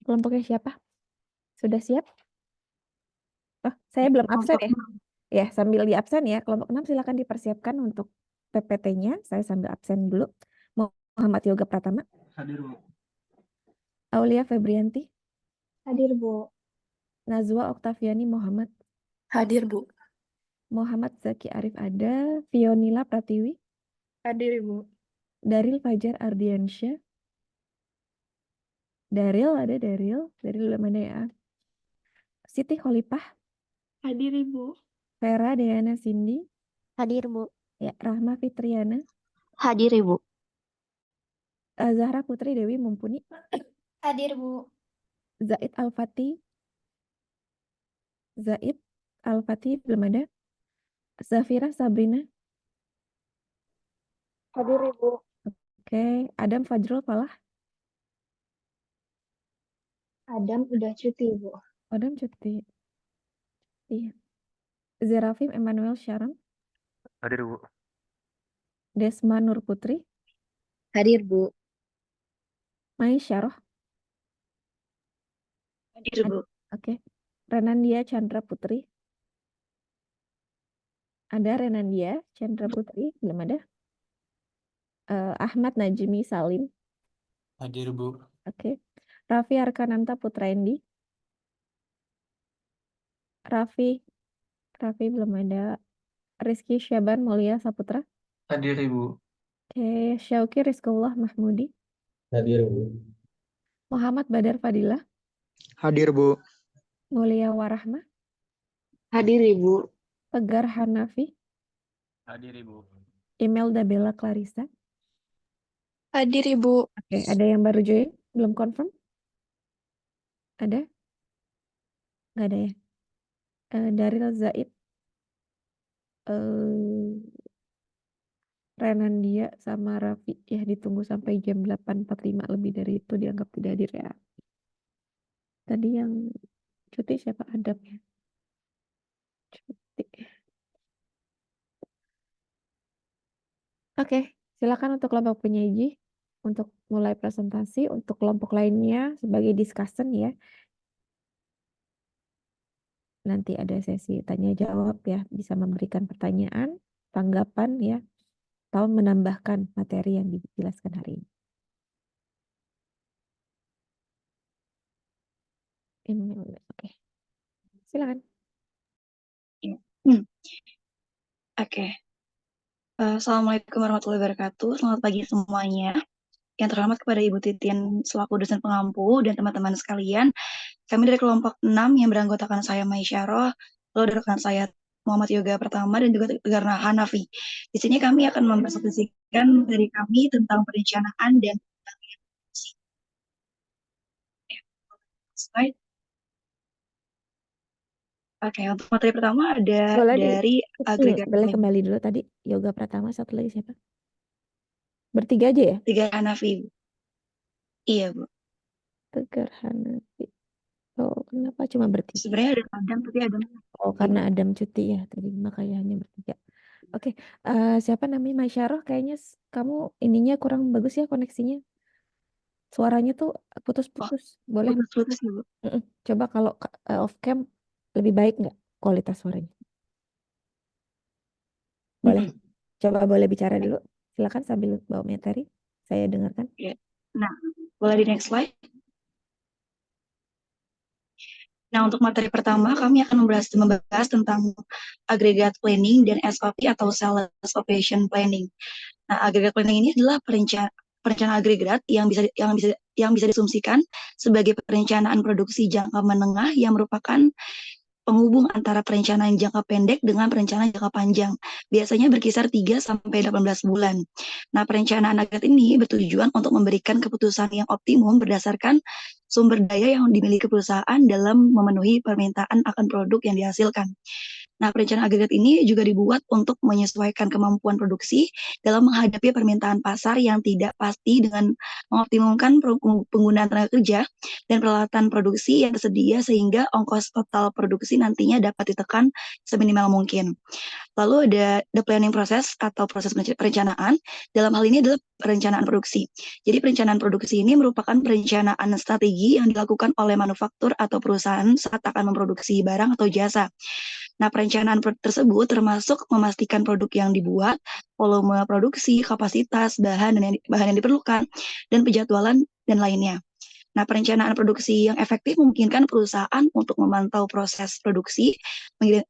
Kelompoknya siapa? Sudah siap? Oh, saya belum absen ya? Ya, sambil di absen ya. Kelompok 6 silakan dipersiapkan untuk PPT-nya. Saya sambil absen dulu. Muhammad Yoga Pratama. Hadir, Bu. Aulia Febrianti. Hadir, Bu. Nazwa Oktaviani Muhammad. Hadir, Bu. Muhammad Zaki Arif ada. Fionila Pratiwi. Hadir, Bu. Daril Fajar Ardiansyah. Daril ada Daril. Daril mana ya? Siti Khalifah. Hadir, Ibu. Vera Deana Cindy. Hadir, Bu. Ya, Rahma Fitriana. Hadir, Ibu. Zahra Putri Dewi Mumpuni. Hadir, Bu. Zaid Al-Fatih. Zaid Al-Fatih belum ada. Zafira Sabrina. Hadir, Ibu. Oke, Adam Fajrul Falah. Adam udah cuti, Bu. Adam cuti. Iya. Zerafim Emmanuel Sharon. Hadir, Bu. Desma Nur Putri. Hadir, Bu. Mai Syaroh. Hadir, Bu. Oke. Renandia Chandra Putri. Ada Renandia Chandra Putri, belum ada. Ahmad Najmi Salim. Hadir, Bu. Oke. Raffi Arkananta Putra Endi. Raffi belum ada. Rizky Syaban Mulia Saputra. Hadir, Ibu. Oke. Syauki Rizkullah Mahmudi. Hadir, Bu. Muhammad Badar Fadilah. Hadir, Bu. Mulia Warahmah. Hadir, Ibu. Tegar Hanafi. Hadir, Ibu. Imelda Bella Clarissa. Hadir, Ibu. Oke, ada yang baru join? Belum confirm? Ada? Nggak ada ya? Daril Zaid. Renandia sama Raffi. Ya, ditunggu sampai jam 8.45. Lebih dari itu dianggap tidak hadir ya. Tadi yang cuti siapa? Adam ya? Cuti. Oke, silakan untuk kelompok penyaji. Untuk mulai presentasi. Untuk kelompok lainnya sebagai discussion ya. Nanti ada sesi tanya jawab ya, bisa memberikan pertanyaan, tanggapan ya, atau menambahkan materi yang dijelaskan hari ini. Oke. Silakan. Oke. Assalamualaikum warahmatullahi wabarakatuh. Selamat pagi semuanya. Yang terhormat kepada Ibu Titin selaku dosen pengampu dan teman-teman sekalian. Kami dari kelompok 6 yang beranggotakan saya Mai Syaroh, lalu dari rekan saya Muhammad Yoga Pertama dan juga Tegar Hanafi. Di sini kami akan mempresentasikan dari kami tentang perencanaan dan slide. Oke, untuk materi pertama ada dari agregat. Boleh kembali dulu tadi Yoga Pratama, satu lagi siapa? Bertiga aja ya? Tegar Hanafi. Iya, Bu. Tegar Hanafi. Oh, kenapa cuma bertiga? Sebenarnya ada Adam, tapi Adam. Oh, karena Adam cuti ya tadi, makanya hanya bertiga. Oke, siapa namanya Masyaroh? Kayaknya kamu ininya kurang bagus ya koneksinya. Suaranya tuh putus-putus. Boleh? Putus-putus ya, Bu. Coba kalau off cam lebih baik nggak kualitas suaranya? Boleh. Coba boleh bicara dulu. Silakan sambil bawa materi. Saya dengarkan. Nah, boleh di next slide. Nah, untuk materi pertama, kami akan membahas tentang agregat planning dan SOP atau Sales Operation Planning. Nah, agregat planning ini adalah perencanaan agregat yang bisa disumsikan sebagai perencanaan produksi jangka menengah yang merupakan penghubung antara perencanaan jangka pendek dengan perencanaan jangka panjang. Biasanya berkisar 3 sampai 18 bulan. Nah, perencanaan agregat ini bertujuan untuk memberikan keputusan yang optimum berdasarkan sumber daya yang dimiliki perusahaan dalam memenuhi permintaan akan produk yang dihasilkan. Nah, perencanaan agregat ini juga dibuat untuk menyesuaikan kemampuan produksi dalam menghadapi permintaan pasar yang tidak pasti dengan mengoptimumkan penggunaan tenaga kerja dan peralatan produksi yang tersedia sehingga ongkos total produksi nantinya dapat ditekan seminimal mungkin. Lalu ada the planning process atau proses perencanaan. Dalam hal ini adalah perencanaan produksi. Jadi perencanaan produksi ini merupakan perencanaan strategi yang dilakukan oleh manufaktur atau perusahaan saat akan memproduksi barang atau jasa. Nah, perencanaan tersebut termasuk memastikan produk yang dibuat, volume produksi, kapasitas, bahan yang diperlukan, dan penjadwalan dan lainnya. Nah, perencanaan produksi yang efektif memungkinkan perusahaan untuk memantau proses produksi,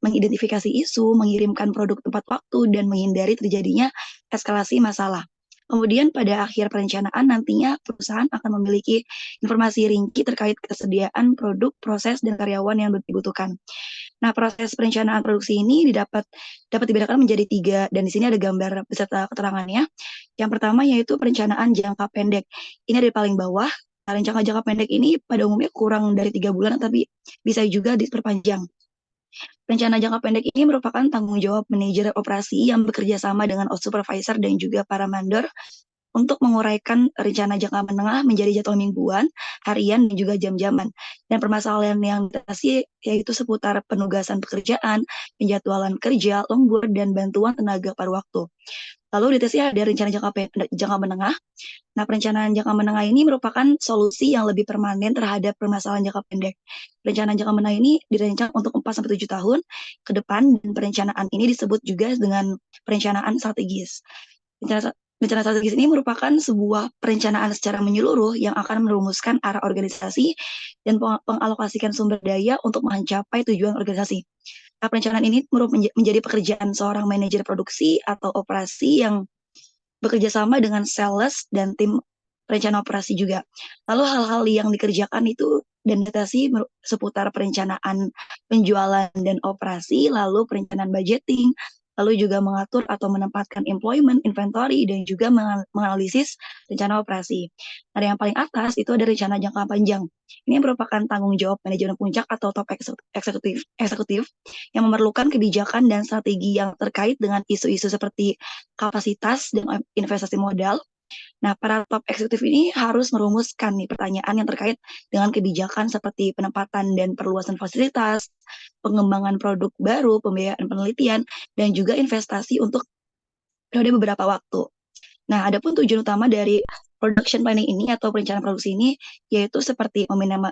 mengidentifikasi isu, mengirimkan produk tepat waktu, dan menghindari terjadinya eskalasi masalah. Kemudian pada akhir perencanaan nantinya perusahaan akan memiliki informasi rinci terkait kesediaan produk, proses, dan karyawan yang dibutuhkan. Nah, proses perencanaan produksi ini dapat dibedakan menjadi 3, dan di sini ada gambar beserta keterangannya. Yang pertama yaitu perencanaan jangka pendek. Ini dari paling bawah. Nah, rencana jangka pendek ini pada umumnya kurang dari 3 bulan, tapi bisa juga diperpanjang. Rencana jangka pendek ini merupakan tanggung jawab manajer operasi yang bekerja sama dengan supervisor dan juga para mandor untuk menguraikan rencana jangka menengah menjadi jadwal mingguan, harian, dan juga jam-jaman. Dan permasalahan yang ditasi yaitu seputar penugasan pekerjaan, penjadwalan kerja, lembur, dan bantuan tenaga paruh waktu. Lalu di tesnya ada rencana jangka menengah. Nah, perencanaan jangka menengah ini merupakan solusi yang lebih permanen terhadap permasalahan jangka pendek. Perencanaan jangka menengah ini dirancang untuk 4-7 tahun ke depan, dan perencanaan ini disebut juga dengan perencanaan strategis. Rencana strategis ini merupakan sebuah perencanaan secara menyeluruh yang akan merumuskan arah organisasi dan pengalokasikan sumber daya untuk mencapai tujuan organisasi. Nah, perencanaan ini menjadi pekerjaan seorang manajer produksi atau operasi yang bekerja sama dengan sales dan tim rencana operasi juga. Lalu hal-hal yang dikerjakan itu dan detasi seputar perencanaan penjualan dan operasi, lalu perencanaan budgeting, lalu juga mengatur atau menempatkan employment, inventory, dan juga menganalisis rencana operasi. Nah, yang paling atas itu ada rencana jangka panjang. Ini merupakan tanggung jawab manajemen puncak atau top eksekutif yang memerlukan kebijakan dan strategi yang terkait dengan isu-isu seperti kapasitas dan investasi modal. Nah, para top eksekutif ini harus merumuskan nih pertanyaan yang terkait dengan kebijakan seperti penempatan dan perluasan fasilitas, pengembangan produk baru, pembiayaan penelitian, dan juga investasi untuk periode beberapa waktu. Nah, adapun tujuan utama dari production planning ini atau perencanaan produksi ini yaitu seperti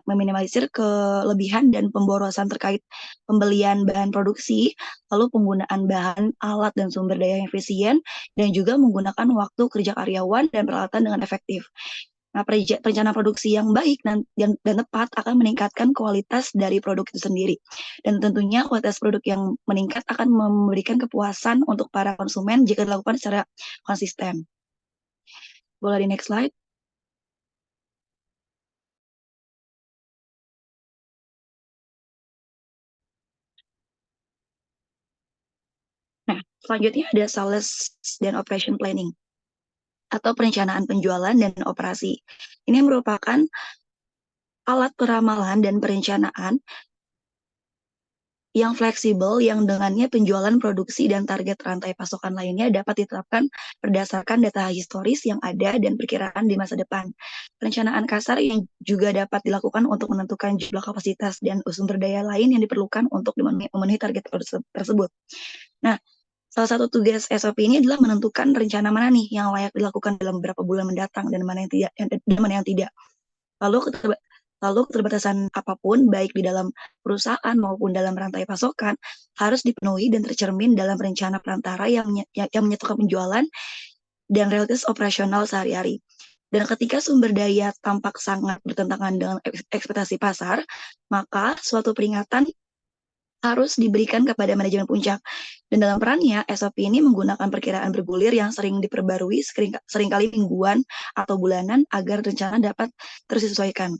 meminimalisir kelebihan dan pemborosan terkait pembelian bahan produksi, lalu penggunaan bahan, alat, dan sumber daya yang efisien, dan juga menggunakan waktu kerja karyawan dan peralatan dengan efektif. Nah, perencanaan produksi yang baik dan tepat akan meningkatkan kualitas dari produk itu sendiri. Dan tentunya kualitas produk yang meningkat akan memberikan kepuasan untuk para konsumen jika dilakukan secara konsisten. Boleh di next slide. Nah, selanjutnya ada sales dan operation planning atau perencanaan penjualan dan operasi. Ini merupakan alat peramalan dan perencanaan yang fleksibel yang dengannya penjualan produksi dan target rantai pasokan lainnya dapat ditetapkan berdasarkan data historis yang ada dan perkiraan di masa depan. Perencanaan kasar yang juga dapat dilakukan untuk menentukan jumlah kapasitas dan sumber daya lain yang diperlukan untuk memenuhi target tersebut. Nah, salah satu tugas SOP ini adalah menentukan rencana mana nih yang layak dilakukan dalam beberapa bulan mendatang dan mana yang tidak. Lalu keterbatasan apapun, baik di dalam perusahaan maupun dalam rantai pasokan, harus dipenuhi dan tercermin dalam rencana perantara yang menyatukan penjualan dan realitas operasional sehari-hari. Dan ketika sumber daya tampak sangat bertentangan dengan ekspektasi pasar, maka suatu peringatan harus diberikan kepada manajemen puncak. Dan dalam perannya, SOP ini menggunakan perkiraan bergulir yang sering diperbarui, seringkali mingguan atau bulanan agar rencana dapat terus disesuaikan.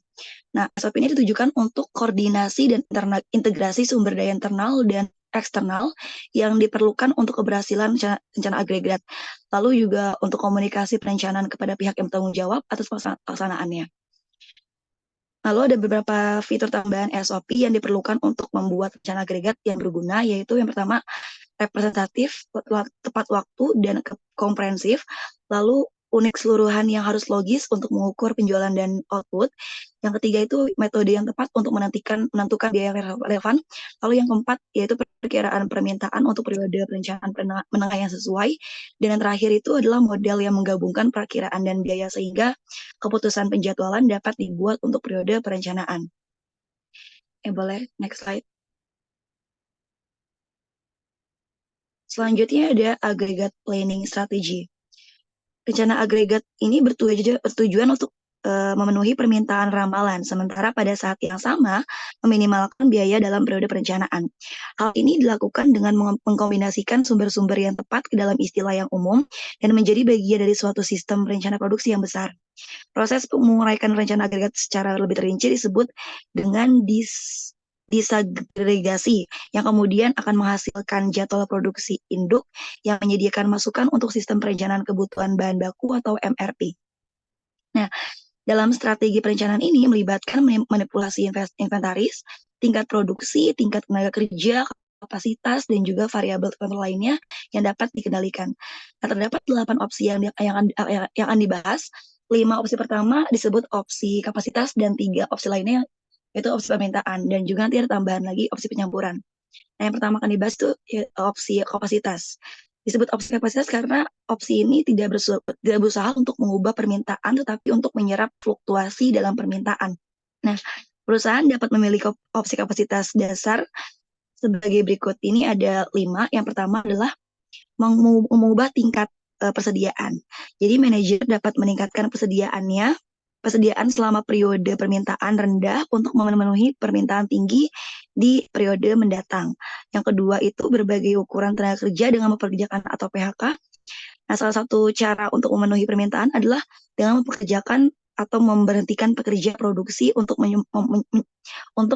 Nah, SOP ini ditujukan untuk koordinasi dan integrasi sumber daya internal dan eksternal yang diperlukan untuk keberhasilan rencana agregat. Lalu juga untuk komunikasi perencanaan kepada pihak yang bertanggung jawab atas pelaksanaannya. Lalu ada beberapa fitur tambahan SOP yang diperlukan untuk membuat rencana agregat yang berguna, yaitu yang pertama representatif, tepat waktu, dan komprehensif. Lalu unit keseluruhan yang harus logis untuk mengukur penjualan dan output. Yang ketiga itu metode yang tepat untuk menentukan biaya yang relevan. Lalu yang keempat yaitu perkiraan permintaan untuk periode perencanaan menengah yang sesuai. Dan yang terakhir itu adalah model yang menggabungkan perkiraan dan biaya sehingga keputusan penjadwalan dapat dibuat untuk periode perencanaan. Boleh next slide. Selanjutnya ada agregat planning strategy. Rencana agregat ini bertujuan untuk memenuhi permintaan ramalan, sementara pada saat yang sama meminimalkan biaya dalam periode perencanaan. Hal ini dilakukan dengan mengkombinasikan sumber-sumber yang tepat ke dalam istilah yang umum dan menjadi bagian dari suatu sistem rencana produksi yang besar. Proses menguraikan rencana agregat secara lebih terinci disebut dengan disagregasi, yang kemudian akan menghasilkan jadwal produksi induk yang menyediakan masukan untuk sistem perencanaan kebutuhan bahan baku atau MRP. Nah, dalam strategi perencanaan ini melibatkan manipulasi inventaris, tingkat produksi, tingkat tenaga kerja, kapasitas, dan juga variabel tertentu lainnya yang dapat dikendalikan. Nah, terdapat 8 opsi yang akan dibahas. 5 opsi pertama disebut opsi kapasitas dan 3 opsi lainnya yaitu opsi permintaan, dan juga nanti ada tambahan lagi opsi penyampuran. Nah, yang pertama akan dibahas itu opsi kapasitas. Disebut opsi kapasitas karena opsi ini tidak berusaha untuk mengubah permintaan, tetapi untuk menyerap fluktuasi dalam permintaan. Nah, perusahaan dapat memilih opsi kapasitas dasar sebagai berikut. Ini ada 5. Yang pertama adalah mengubah tingkat persediaan. Jadi manajer dapat meningkatkan persediaan selama periode permintaan rendah untuk memenuhi permintaan tinggi di periode mendatang. Yang kedua itu berbagai ukuran tenaga kerja dengan mempekerjakan atau PHK. Nah, salah satu cara untuk memenuhi permintaan adalah dengan mempekerjakan atau memberhentikan pekerja produksi untuk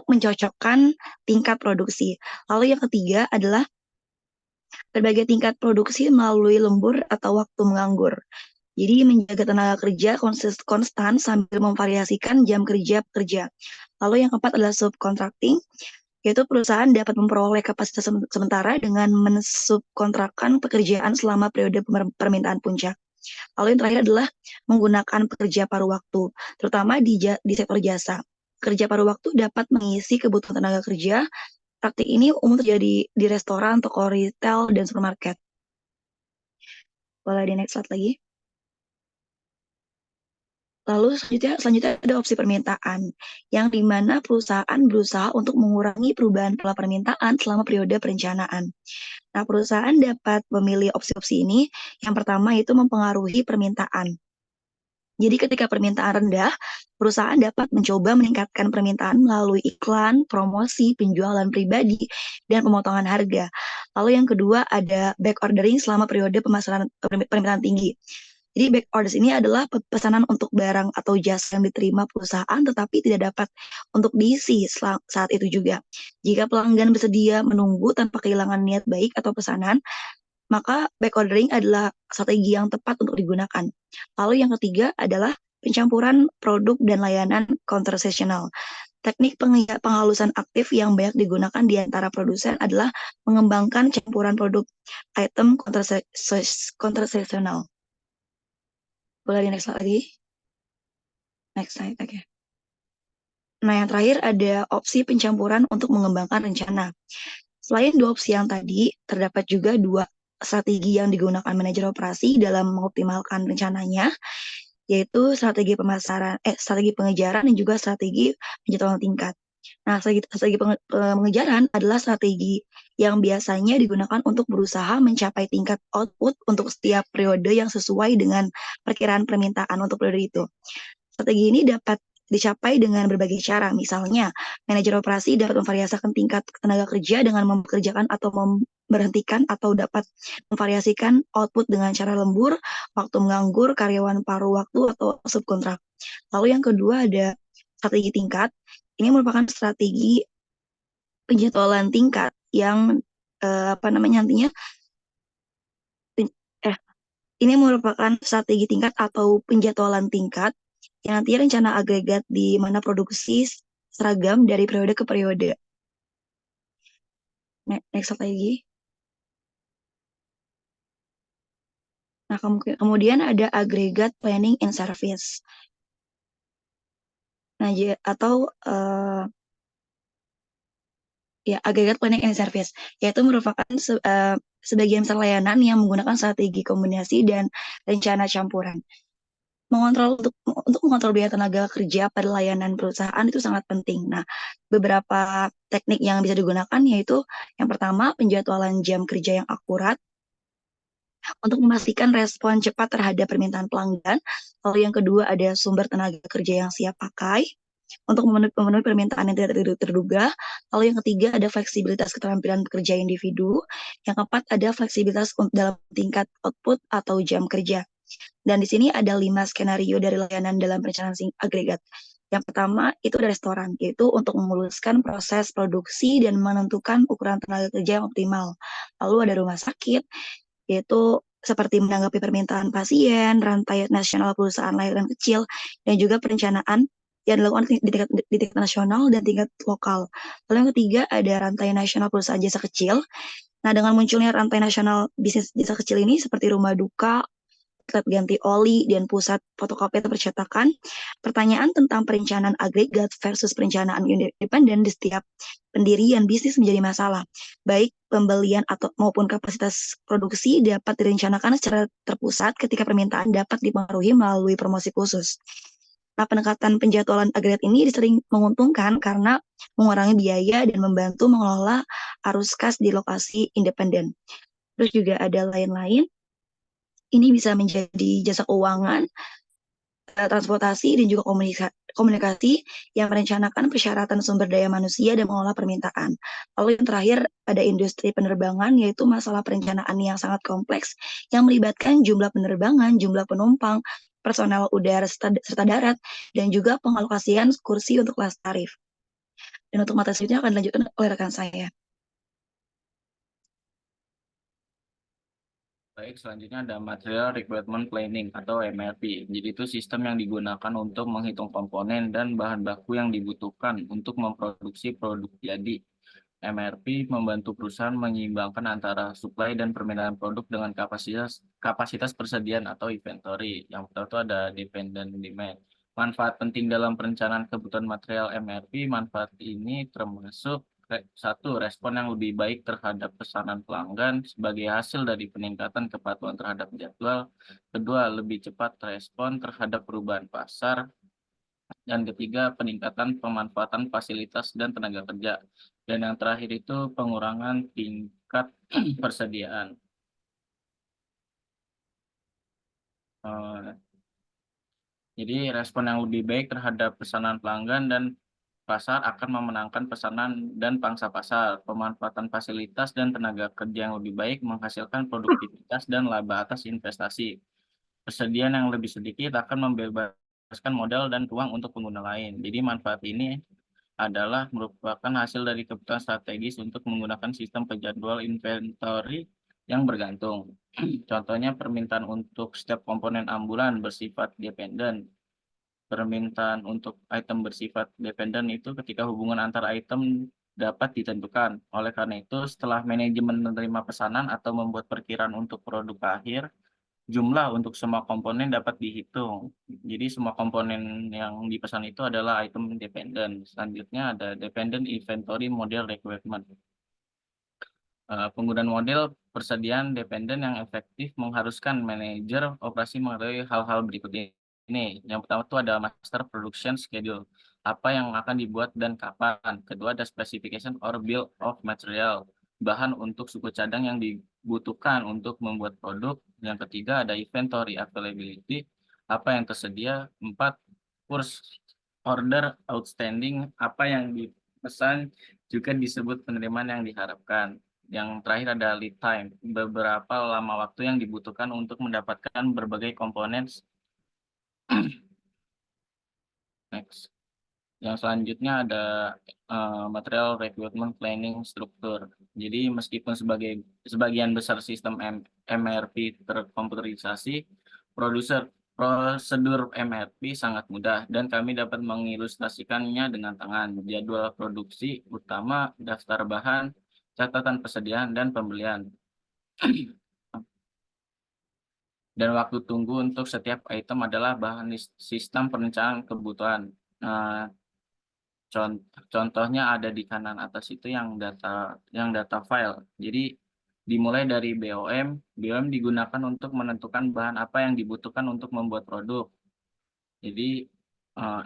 mencocokkan tingkat produksi. Lalu yang ketiga adalah berbagai tingkat produksi melalui lembur atau waktu menganggur. Jadi menjaga tenaga kerja konstan sambil memvariasikan jam kerja pekerja. Lalu yang keempat adalah subcontracting, yaitu perusahaan dapat memperoleh kapasitas sementara dengan mensubkontrakkan pekerjaan selama periode permintaan puncak. Lalu yang terakhir adalah menggunakan pekerja paruh waktu, terutama di sektor jasa. Pekerja paruh waktu dapat mengisi kebutuhan tenaga kerja. Praktik ini umum terjadi di restoran, toko retail, dan supermarket. Boleh di next slide lagi. Lalu selanjutnya ada opsi permintaan, yang dimana perusahaan berusaha untuk mengurangi perubahan pola permintaan selama periode perencanaan. Nah, perusahaan dapat memilih opsi-opsi ini. Yang pertama itu mempengaruhi permintaan. Jadi ketika permintaan rendah, perusahaan dapat mencoba meningkatkan permintaan melalui iklan, promosi, penjualan pribadi, dan pemotongan harga. Lalu yang kedua ada back ordering selama periode pemasaran permintaan tinggi. Jadi back orders ini adalah pesanan untuk barang atau jasa yang diterima perusahaan tetapi tidak dapat untuk diisi saat itu juga. Jika pelanggan bersedia menunggu tanpa kehilangan niat baik atau pesanan, maka back ordering adalah strategi yang tepat untuk digunakan. Lalu yang ketiga adalah pencampuran produk dan layanan counter-seasonal. Teknik penghalusan aktif yang banyak digunakan di antara produsen adalah mengembangkan campuran produk item counter-seasonal. Boleh di next slide lagi? Next slide, oke. Nah, yang terakhir ada opsi pencampuran untuk mengembangkan rencana. Selain 2 opsi yang tadi, terdapat juga 2 strategi yang digunakan manajer operasi dalam mengoptimalkan rencananya, yaitu strategi strategi pengejaran dan juga strategi penjadwalan tingkat. Nah, strategi pengejaran adalah strategi yang biasanya digunakan untuk berusaha mencapai tingkat output untuk setiap periode yang sesuai dengan perkiraan permintaan untuk periode itu. Strategi ini dapat dicapai dengan berbagai cara. Misalnya, manajer operasi dapat memvariasikan tingkat tenaga kerja dengan mempekerjakan atau memberhentikan atau dapat memvariasikan output dengan cara lembur, waktu menganggur, karyawan paruh waktu, atau subkontrak. Lalu yang kedua ada strategi tingkat. Ini merupakan strategi penjadwalan tingkat yang ini merupakan strategi tingkat atau penjadwalan tingkat yang nantinya rencana agregat di mana produksi seragam dari periode ke periode. Next slide lagi. Nah, kemudian ada Aggregate Planning and Service. Nah, atau ya Aggregate Planning and Service, yaitu merupakan sebagian besar layanan yang menggunakan strategi kombinasi dan rencana campuran. Untuk mengontrol biaya tenaga kerja pada layanan perusahaan itu sangat penting. Nah, beberapa teknik yang bisa digunakan yaitu yang pertama penjadwalan jam kerja yang akurat untuk memastikan respon cepat terhadap permintaan pelanggan. Lalu yang kedua ada sumber tenaga kerja yang siap pakai untuk memenuhi permintaan yang tidak terduga. Lalu yang ketiga ada fleksibilitas keterampilan pekerja individu. Yang keempat ada fleksibilitas dalam tingkat output atau jam kerja. Dan di sini ada 5 skenario dari layanan dalam perencanaan agregat. Yang pertama itu ada restoran, yaitu untuk memuluskan proses produksi dan menentukan ukuran tenaga kerja yang optimal. Lalu ada rumah sakit, yaitu seperti menanggapi permintaan pasien, rantai nasional perusahaan layanan kecil, dan juga perencanaan yang dilakukan di tingkat nasional dan tingkat lokal. Lalu yang ketiga ada rantai nasional perusahaan jasa kecil. Nah, dengan munculnya rantai nasional bisnis jasa kecil ini seperti rumah duka, outlet ganti oli, dan pusat fotokopi atau percetakan, pertanyaan tentang perencanaan agregat versus perencanaan independen di setiap pendirian bisnis menjadi masalah. Baik pembelian atau maupun kapasitas produksi dapat direncanakan secara terpusat ketika permintaan dapat dipengaruhi melalui promosi khusus. Nah, pendekatan penjadwalan agregat ini sering menguntungkan karena mengurangi biaya dan membantu mengelola arus kas di lokasi independen. Terus juga ada lain-lain. Ini bisa menjadi jasa keuangan, transportasi, dan juga komunikasi yang merencanakan persyaratan sumber daya manusia dan mengolah permintaan. Lalu yang terakhir ada industri penerbangan, yaitu masalah perencanaan yang sangat kompleks yang melibatkan jumlah penerbangan, jumlah penumpang, personel udara serta darat, dan juga pengalokasian kursi untuk kelas tarif. Dan untuk materi selanjutnya akan dilanjutkan oleh rekan saya. Baik, selanjutnya ada Material Requirement Planning atau MRP. Jadi itu sistem yang digunakan untuk menghitung komponen dan bahan baku yang dibutuhkan untuk memproduksi produk jadi. MRP membantu perusahaan menyeimbangkan antara supply dan permintaan produk dengan kapasitas persediaan atau inventory. Yang pertama itu ada dependent demand. Manfaat penting dalam perencanaan kebutuhan material MRP, manfaat ini termasuk satu, respon yang lebih baik terhadap pesanan pelanggan sebagai hasil dari peningkatan kepatuhan terhadap jadwal. Kedua, lebih cepat respon terhadap perubahan pasar. Dan ketiga, peningkatan pemanfaatan fasilitas dan tenaga kerja. Dan yang terakhir itu pengurangan tingkat persediaan. Jadi respon yang lebih baik terhadap pesanan pelanggan dan pasar akan memenangkan pesanan dan pangsa pasar. Pemanfaatan fasilitas dan tenaga kerja yang lebih baik menghasilkan produktivitas dan laba atas investasi. Persediaan yang lebih sedikit akan membebaskan modal dan uang untuk pengguna lain. Jadi manfaat ini adalah merupakan hasil dari kebutuhan strategis untuk menggunakan sistem penjadwal inventory yang bergantung. Contohnya permintaan untuk setiap komponen ambulan bersifat dependen. Permintaan untuk item bersifat dependen itu ketika hubungan antara item dapat ditentukan. Oleh karena itu, setelah manajemen menerima pesanan atau membuat perkiraan untuk produk akhir, jumlah untuk semua komponen dapat dihitung. Jadi semua komponen yang dipesan itu adalah item dependen. Selanjutnya ada dependent inventory model requirement. Penggunaan model persediaan dependen yang efektif mengharuskan manajer operasi mengetahui hal-hal berikut ini. Yang pertama itu ada master production schedule. Apa yang akan dibuat dan kapan. Kedua ada specification or bill of material. Bahan untuk suku cadang yang dibutuhkan untuk membuat produk. Yang ketiga ada inventory availability. Apa yang tersedia. Empat, purchase order outstanding. Apa yang dipesan juga disebut penerimaan yang diharapkan. Yang terakhir ada lead time, beberapa lama waktu yang dibutuhkan untuk mendapatkan berbagai komponen. Next. Yang selanjutnya ada material requirement planning struktur. Jadi meskipun sebagian besar sistem MRP terkomputerisasi, prosedur MRP sangat mudah dan kami dapat mengilustrasikannya dengan tangan. Jadwal produksi utama, daftar bahan, catatan persediaan, dan pembelian. Dan waktu tunggu untuk setiap item adalah bahan sistem perencanaan kebutuhan. Nah, contohnya ada di kanan atas itu yang data file. Jadi dimulai dari BOM digunakan untuk menentukan bahan apa yang dibutuhkan untuk membuat produk. Jadi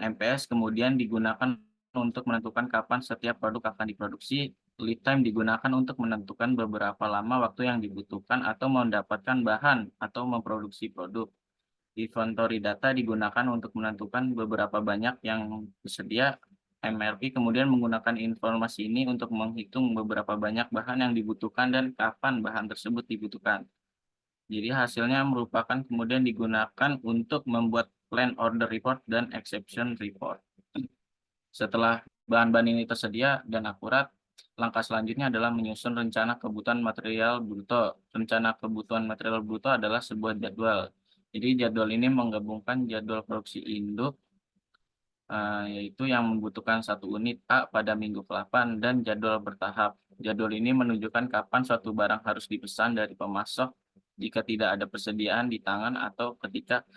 MPS kemudian digunakan untuk menentukan kapan setiap produk akan diproduksi. Lead time digunakan untuk menentukan beberapa lama waktu yang dibutuhkan atau mendapatkan bahan atau memproduksi produk. Inventory data digunakan untuk menentukan beberapa banyak yang tersedia. MRP kemudian menggunakan informasi ini untuk menghitung beberapa banyak bahan yang dibutuhkan dan kapan bahan tersebut dibutuhkan. Jadi hasilnya merupakan kemudian digunakan untuk membuat plan order report dan exception report. Setelah bahan-bahan ini tersedia dan akurat, langkah selanjutnya adalah menyusun rencana kebutuhan material bruto. Rencana kebutuhan material bruto adalah sebuah jadwal. Jadi jadwal ini menggabungkan jadwal produksi induk, yaitu yang membutuhkan 1 unit A pada minggu ke-8 dan jadwal bertahap. Jadwal ini menunjukkan kapan suatu barang harus dipesan dari pemasok jika tidak ada persediaan di tangan atau ketika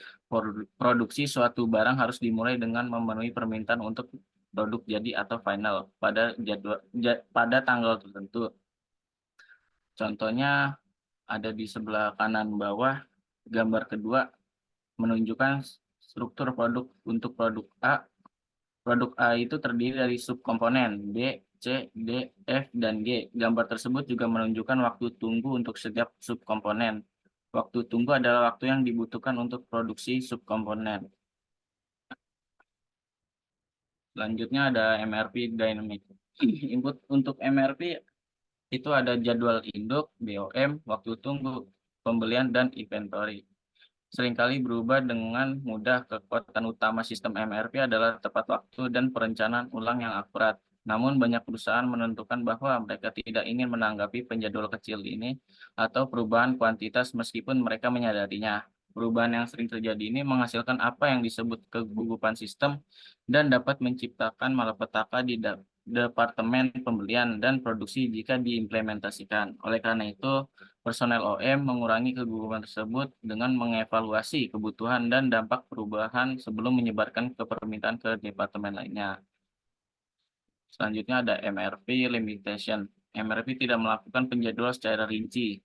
produksi suatu barang harus dimulai dengan memenuhi permintaan untuk produk jadi atau final pada tanggal tertentu. Contohnya ada di sebelah kanan bawah, gambar kedua menunjukkan struktur produk untuk produk A. Produk A itu terdiri dari subkomponen B, C, D, F, dan G. Gambar tersebut juga menunjukkan waktu tunggu untuk setiap subkomponen. Waktu tunggu adalah waktu yang dibutuhkan untuk produksi subkomponen. Selanjutnya ada MRP Dynamic. Input untuk MRP itu ada jadwal induk, BOM, waktu tunggu, pembelian, dan inventory. Seringkali berubah dengan mudah. Kekuatan utama sistem MRP adalah tepat waktu dan perencanaan ulang yang akurat. Namun banyak perusahaan menentukan bahwa mereka tidak ingin menanggapi penjadwal kecil ini atau perubahan kuantitas meskipun mereka menyadarinya. Perubahan yang sering terjadi ini menghasilkan apa yang disebut kegugupan sistem dan dapat menciptakan malapetaka di departemen pembelian dan produksi jika diimplementasikan. Oleh karena itu, personel OM mengurangi kegugupan tersebut dengan mengevaluasi kebutuhan dan dampak perubahan sebelum menyebarkan ke permintaan ke departemen lainnya. Selanjutnya ada MRP Limitation. MRP tidak melakukan penjadwalan secara rinci,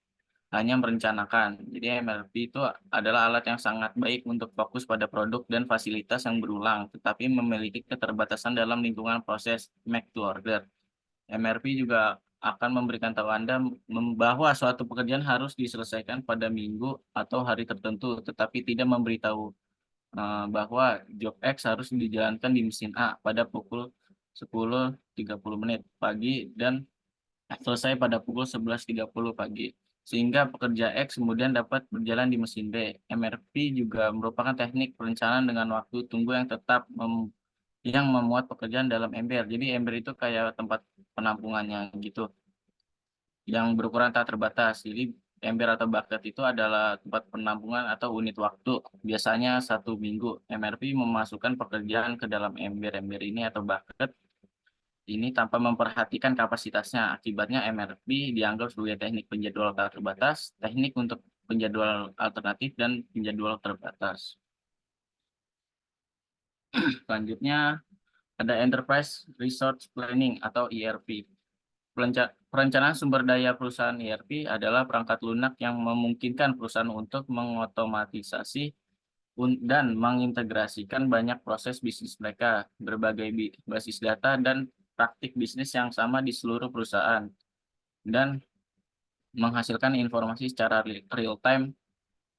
hanya merencanakan. Jadi MRP itu adalah alat yang sangat baik untuk fokus pada produk dan fasilitas yang berulang, tetapi memiliki keterbatasan dalam lingkungan proses make to order. MRP juga akan memberikan tahu Anda bahwa suatu pekerjaan harus diselesaikan pada minggu atau hari tertentu, tetapi tidak memberitahu bahwa job X harus dijalankan di mesin A pada pukul 10.30 pagi dan selesai pada pukul 11.30 pagi. Sehingga pekerja X kemudian dapat berjalan di mesin B. MRP juga merupakan teknik perencanaan dengan waktu tunggu yang tetap yang memuat pekerjaan dalam ember. Jadi ember itu kayak tempat penampungannya gitu, yang berukuran tak terbatas. Jadi ember atau bucket itu adalah tempat penampungan atau unit waktu, biasanya 1 minggu. MRP memasukkan pekerjaan ke dalam ember-ember ini atau bucket ini tanpa memperhatikan kapasitasnya. Akibatnya MRP dianggap sebagai teknik penjadwal tak terbatas, teknik untuk penjadwal alternatif, dan penjadwal terbatas. Selanjutnya ada Enterprise Resource Planning atau ERP. Perencanaan sumber daya perusahaan ERP adalah perangkat lunak yang memungkinkan perusahaan untuk mengotomatisasi dan mengintegrasikan banyak proses bisnis mereka, berbagai basis data, dan praktik bisnis yang sama di seluruh perusahaan, dan menghasilkan informasi secara real time.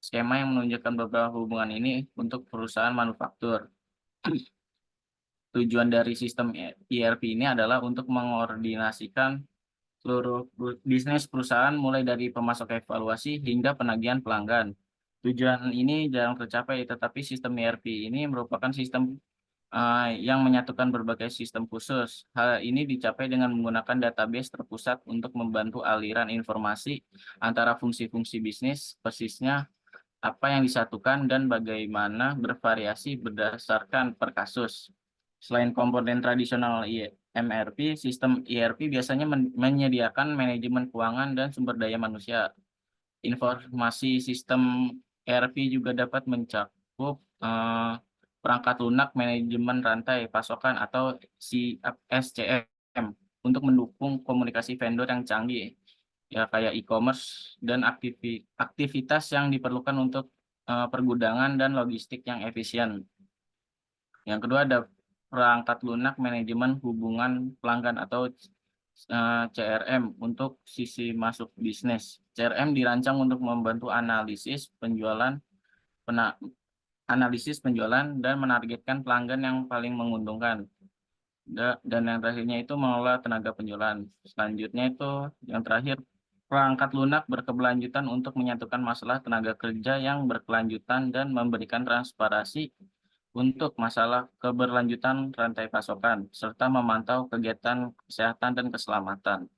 Skema yang menunjukkan beberapa hubungan ini untuk perusahaan manufaktur. Tujuan dari sistem ERP ini adalah untuk mengordinasikan seluruh bisnis perusahaan mulai dari pemasok evaluasi hingga penagihan pelanggan. Tujuan ini jarang tercapai, tetapi sistem ERP ini merupakan sistem yang menyatukan berbagai sistem khusus. Hal ini dicapai dengan menggunakan database terpusat untuk membantu aliran informasi antara fungsi-fungsi bisnis, persisnya apa yang disatukan dan bagaimana bervariasi berdasarkan per kasus. Selain komponen tradisional MRP, sistem ERP biasanya menyediakan manajemen keuangan dan sumber daya manusia. Informasi sistem ERP juga dapat mencakup perangkat lunak manajemen rantai pasokan atau SCM untuk mendukung komunikasi vendor yang canggih, ya kayak e-commerce dan aktivitas yang diperlukan untuk pergudangan dan logistik yang efisien. Yang kedua ada perangkat lunak manajemen hubungan pelanggan atau CRM untuk sisi masuk bisnis. CRM dirancang untuk membantu analisis penjualan dan menargetkan pelanggan yang paling menguntungkan. Dan yang terakhirnya itu mengelola tenaga penjualan. Selanjutnya itu yang terakhir, perangkat lunak berkeberlanjutan untuk menyatukan masalah tenaga kerja yang berkelanjutan dan memberikan transparansi untuk masalah keberlanjutan rantai pasokan, serta memantau kegiatan kesehatan dan keselamatan.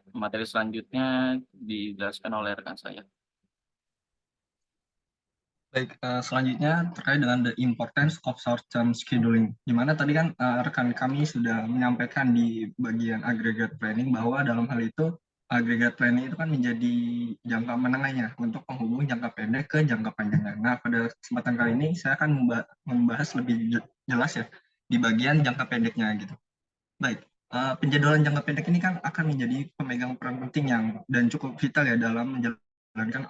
Materi selanjutnya dijelaskan oleh rekan saya. Baik, selanjutnya terkait dengan the importance of short-term scheduling. Di mana tadi kan rekan kami sudah menyampaikan di bagian aggregate planning bahwa dalam hal itu aggregate planning itu kan menjadi jangka menengahnya untuk penghubung jangka pendek ke jangka panjangnya. Nah, pada kesempatan kali ini saya akan membahas lebih jelas ya di bagian jangka pendeknya gitu. Baik, penjadwalan jangka pendek ini kan akan menjadi pemegang peran penting dan cukup vital ya dalam menjalankan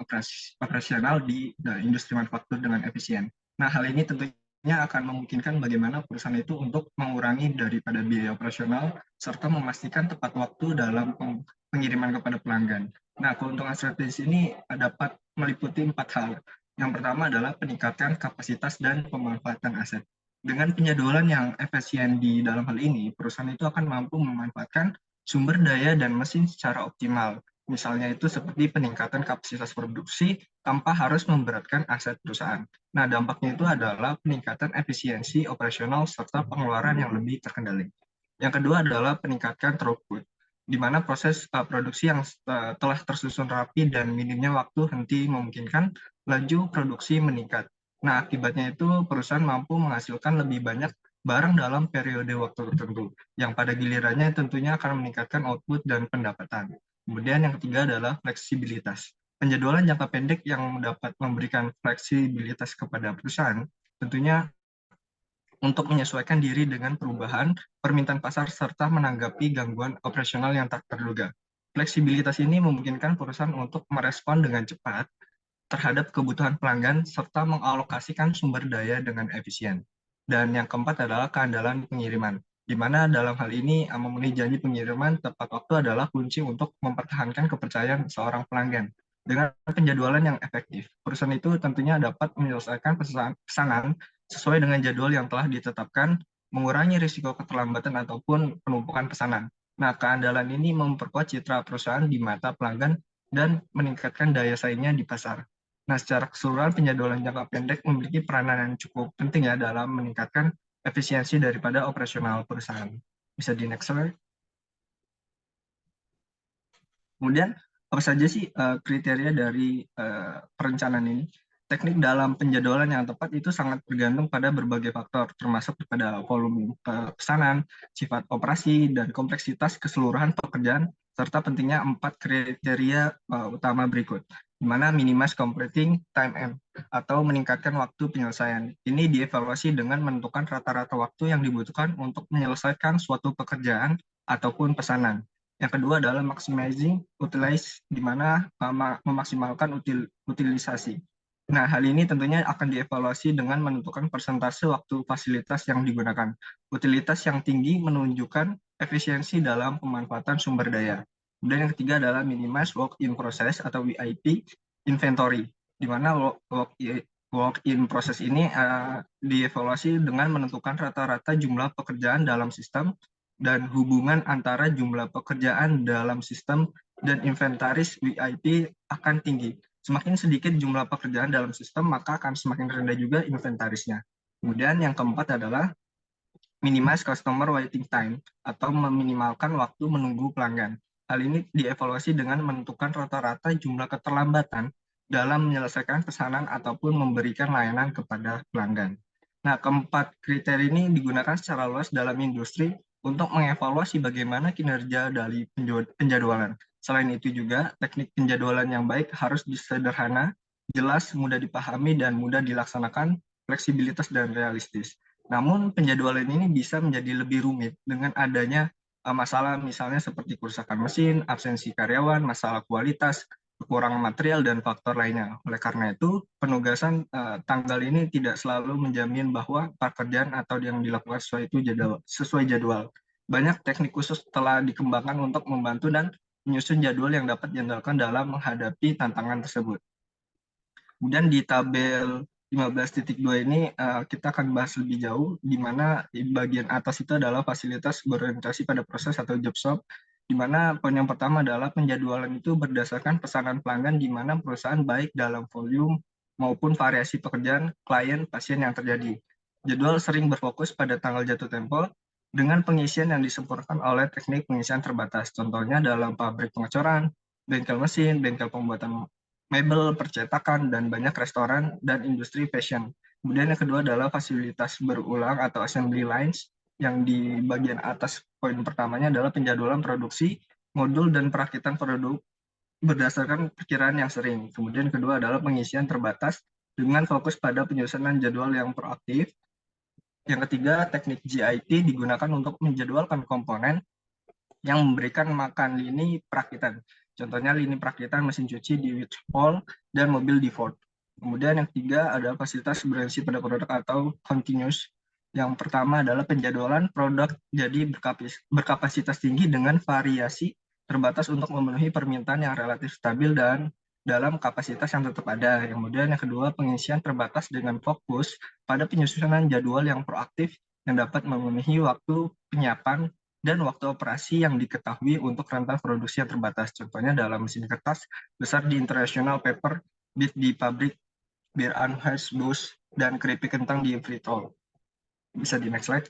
operasional di industri manufaktur dengan efisien. Nah, hal ini tentunya akan memungkinkan bagaimana perusahaan itu untuk mengurangi daripada biaya operasional serta memastikan tepat waktu dalam pengiriman kepada pelanggan. Nah, keuntungan strategis ini dapat meliputi 4 hal. Yang pertama adalah peningkatan kapasitas dan pemanfaatan aset. Dengan penjadwalan yang efisien di dalam hal ini, perusahaan itu akan mampu memanfaatkan sumber daya dan mesin secara optimal. Misalnya itu seperti peningkatan kapasitas produksi tanpa harus memberatkan aset perusahaan. Nah, dampaknya itu adalah peningkatan efisiensi operasional serta pengeluaran yang lebih terkendali. Yang kedua adalah peningkatan throughput, di mana proses produksi yang telah tersusun rapi dan minimnya waktu henti memungkinkan laju produksi meningkat. Nah, akibatnya itu perusahaan mampu menghasilkan lebih banyak barang dalam periode waktu tertentu, yang pada gilirannya tentunya akan meningkatkan output dan pendapatan. Kemudian yang ketiga adalah fleksibilitas. Penjadwalan jangka pendek yang dapat memberikan fleksibilitas kepada perusahaan, tentunya untuk menyesuaikan diri dengan perubahan permintaan pasar serta menanggapi gangguan operasional yang tak terduga. Fleksibilitas ini memungkinkan perusahaan untuk merespon dengan cepat terhadap kebutuhan pelanggan serta mengalokasikan sumber daya dengan efisien. Dan yang keempat adalah keandalan pengiriman, di mana dalam hal ini memenuhi janji pengiriman tepat waktu adalah kunci untuk mempertahankan kepercayaan seorang pelanggan. Dengan penjadwalan yang efektif, perusahaan itu tentunya dapat menyelesaikan pesanan sesuai dengan jadwal yang telah ditetapkan, mengurangi risiko keterlambatan ataupun penumpukan pesanan. Nah, keandalan ini memperkuat citra perusahaan di mata pelanggan dan meningkatkan daya saingnya di pasar. Nah, secara keseluruhan penjadwalan jangka pendek memiliki peranan yang cukup penting ya dalam meningkatkan efisiensi daripada operasional perusahaan. Bisa di next slide. Kemudian, apa saja sih kriteria dari perencanaan ini? Teknik dalam penjadwalan yang tepat itu sangat bergantung pada berbagai faktor, termasuk pada volume pesanan, sifat operasi, dan kompleksitas keseluruhan pekerjaan, serta pentingnya 4 kriteria utama berikut, di mana minimize completing time atau meningkatkan waktu penyelesaian. Ini dievaluasi dengan menentukan rata-rata waktu yang dibutuhkan untuk menyelesaikan suatu pekerjaan ataupun pesanan. Yang kedua adalah maximizing utilize, di mana memaksimalkan utilisasi. Nah, hal ini tentunya akan dievaluasi dengan menentukan persentase waktu fasilitas yang digunakan. Utilitas yang tinggi menunjukkan efisiensi dalam pemanfaatan sumber daya. Dan yang ketiga adalah minimize work in process atau WIP inventory, di mana work in process ini dievaluasi dengan menentukan rata-rata jumlah pekerjaan dalam sistem dan hubungan antara jumlah pekerjaan dalam sistem dan inventaris WIP akan tinggi. Semakin sedikit jumlah pekerjaan dalam sistem, maka akan semakin rendah juga inventarisnya. Kemudian yang keempat adalah minimize customer waiting time atau meminimalkan waktu menunggu pelanggan. Hal ini dievaluasi dengan menentukan rata-rata jumlah keterlambatan dalam menyelesaikan pesanan ataupun memberikan layanan kepada pelanggan. Nah, keempat kriteria ini digunakan secara luas dalam industri untuk mengevaluasi bagaimana kinerja dari penjadwalan. Selain itu juga, teknik penjadwalan yang baik harus sederhana, jelas, mudah dipahami, dan mudah dilaksanakan, fleksibilitas dan realistis. Namun penjadwalan ini bisa menjadi lebih rumit dengan adanya masalah misalnya seperti kerusakan mesin, absensi karyawan, masalah kualitas, kekurangan material, dan faktor lainnya. Oleh karena itu, penugasan tanggal ini tidak selalu menjamin bahwa pekerjaan atau yang dilakukan sesuai jadwal. Banyak teknik khusus telah dikembangkan untuk membantu dan menyusun jadwal yang dapat diandalkan dalam menghadapi tantangan tersebut. Kemudian di tabel 15.2 ini kita akan bahas lebih jauh, di mana di bagian atas itu adalah fasilitas berorientasi pada proses atau job shop, di mana poin yang pertama adalah penjadwalan itu berdasarkan pesanan pelanggan, di mana perusahaan baik dalam volume maupun variasi pekerjaan klien pasien yang terjadi. Jadwal sering berfokus pada tanggal jatuh tempo dengan pengisian yang disempurnakan oleh teknik pengisian terbatas. Contohnya dalam pabrik pengecoran, bengkel mesin, bengkel pembuatan mebel, percetakan, dan banyak restoran dan industri fashion. Kemudian yang kedua adalah fasilitas berulang atau assembly lines, yang di bagian atas poin pertamanya adalah penjadwalan produksi, modul, dan perakitan produk berdasarkan perkiraan yang sering. Kemudian kedua adalah pengisian terbatas dengan fokus pada penyusunan jadwal yang proaktif. Yang ketiga, teknik GIT digunakan untuk menjadwalkan komponen yang memberikan makan lini perakitan. Contohnya lini perakitan mesin cuci di Whitehall dan mobil di Ford. Kemudian yang ketiga adalah fasilitas berorientasi pada produk atau continuous. Yang pertama adalah penjadwalan produk jadi berkapasitas tinggi dengan variasi terbatas untuk memenuhi permintaan yang relatif stabil dan dalam kapasitas yang tetap ada. Kemudian yang kedua, pengisian terbatas dengan fokus pada penyusunan jadwal yang proaktif yang dapat memenuhi waktu penyiapan dan waktu operasi yang diketahui untuk rentang produksi yang terbatas. Contohnya dalam mesin kertas besar di International Paper, Beat di pabrik Bir Anheuser-Busch, dan keripik kentang di Friedel. Bisa di next slide.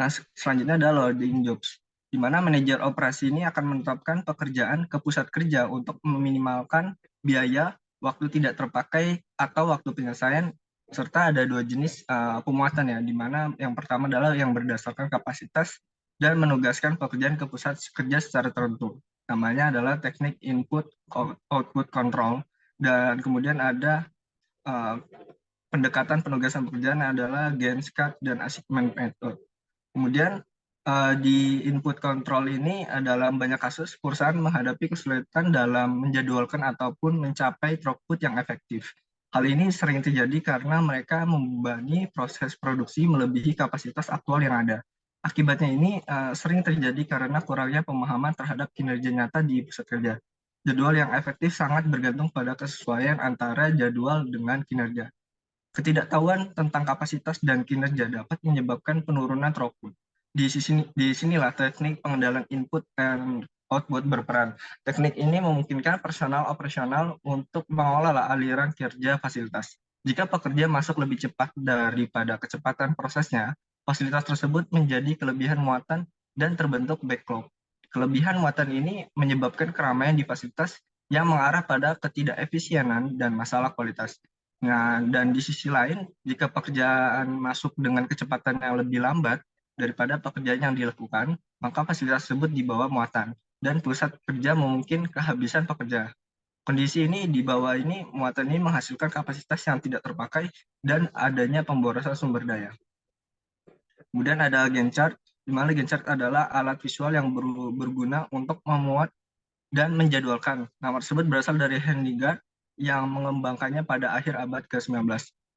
Nah, selanjutnya adalah loading jobs, di mana manajer operasi ini akan menetapkan pekerjaan ke pusat kerja untuk meminimalkan biaya, waktu tidak terpakai, atau waktu penyelesaian, serta ada dua jenis pemuatan ya, di mana yang pertama adalah yang berdasarkan kapasitas dan menugaskan pekerjaan ke pusat kerja secara tertentu. Namanya adalah teknik input-output control, dan kemudian ada pendekatan penugasan pekerjaan adalah Gantt dan assignment method. Kemudian di input control ini dalam banyak kasus perusahaan menghadapi kesulitan dalam menjadwalkan ataupun mencapai throughput yang efektif. Hal ini sering terjadi karena mereka membebani proses produksi melebihi kapasitas aktual yang ada. Akibatnya ini sering terjadi karena kurangnya pemahaman terhadap kinerja nyata di pusat kerja. Jadwal yang efektif sangat bergantung pada kesesuaian antara jadwal dengan kinerja. Ketidaktahuan tentang kapasitas dan kinerja dapat menyebabkan penurunan throughput. Di sinilah teknik pengendalian input dan output berperan. Teknik ini memungkinkan personal operasional untuk mengelola aliran kerja fasilitas. Jika pekerja masuk lebih cepat daripada kecepatan prosesnya, fasilitas tersebut menjadi kelebihan muatan dan terbentuk backlog. Kelebihan muatan ini menyebabkan keramaian di fasilitas yang mengarah pada ketidakefisienan dan masalah kualitas. Nah, dan di sisi lain, jika pekerjaan masuk dengan kecepatan yang lebih lambat daripada pekerjaan yang dilakukan, maka fasilitas tersebut di bawah muatan, dan pusat kerja mungkin kehabisan pekerja. Kondisi ini di bawah ini, muatan ini menghasilkan kapasitas yang tidak terpakai dan adanya pemborosan sumber daya. Kemudian ada Gantt chart, di mana Gantt chart adalah alat visual yang berguna untuk memuat dan menjadwalkan. Nama tersebut berasal dari Henry Gard yang mengembangkannya pada akhir abad ke-19.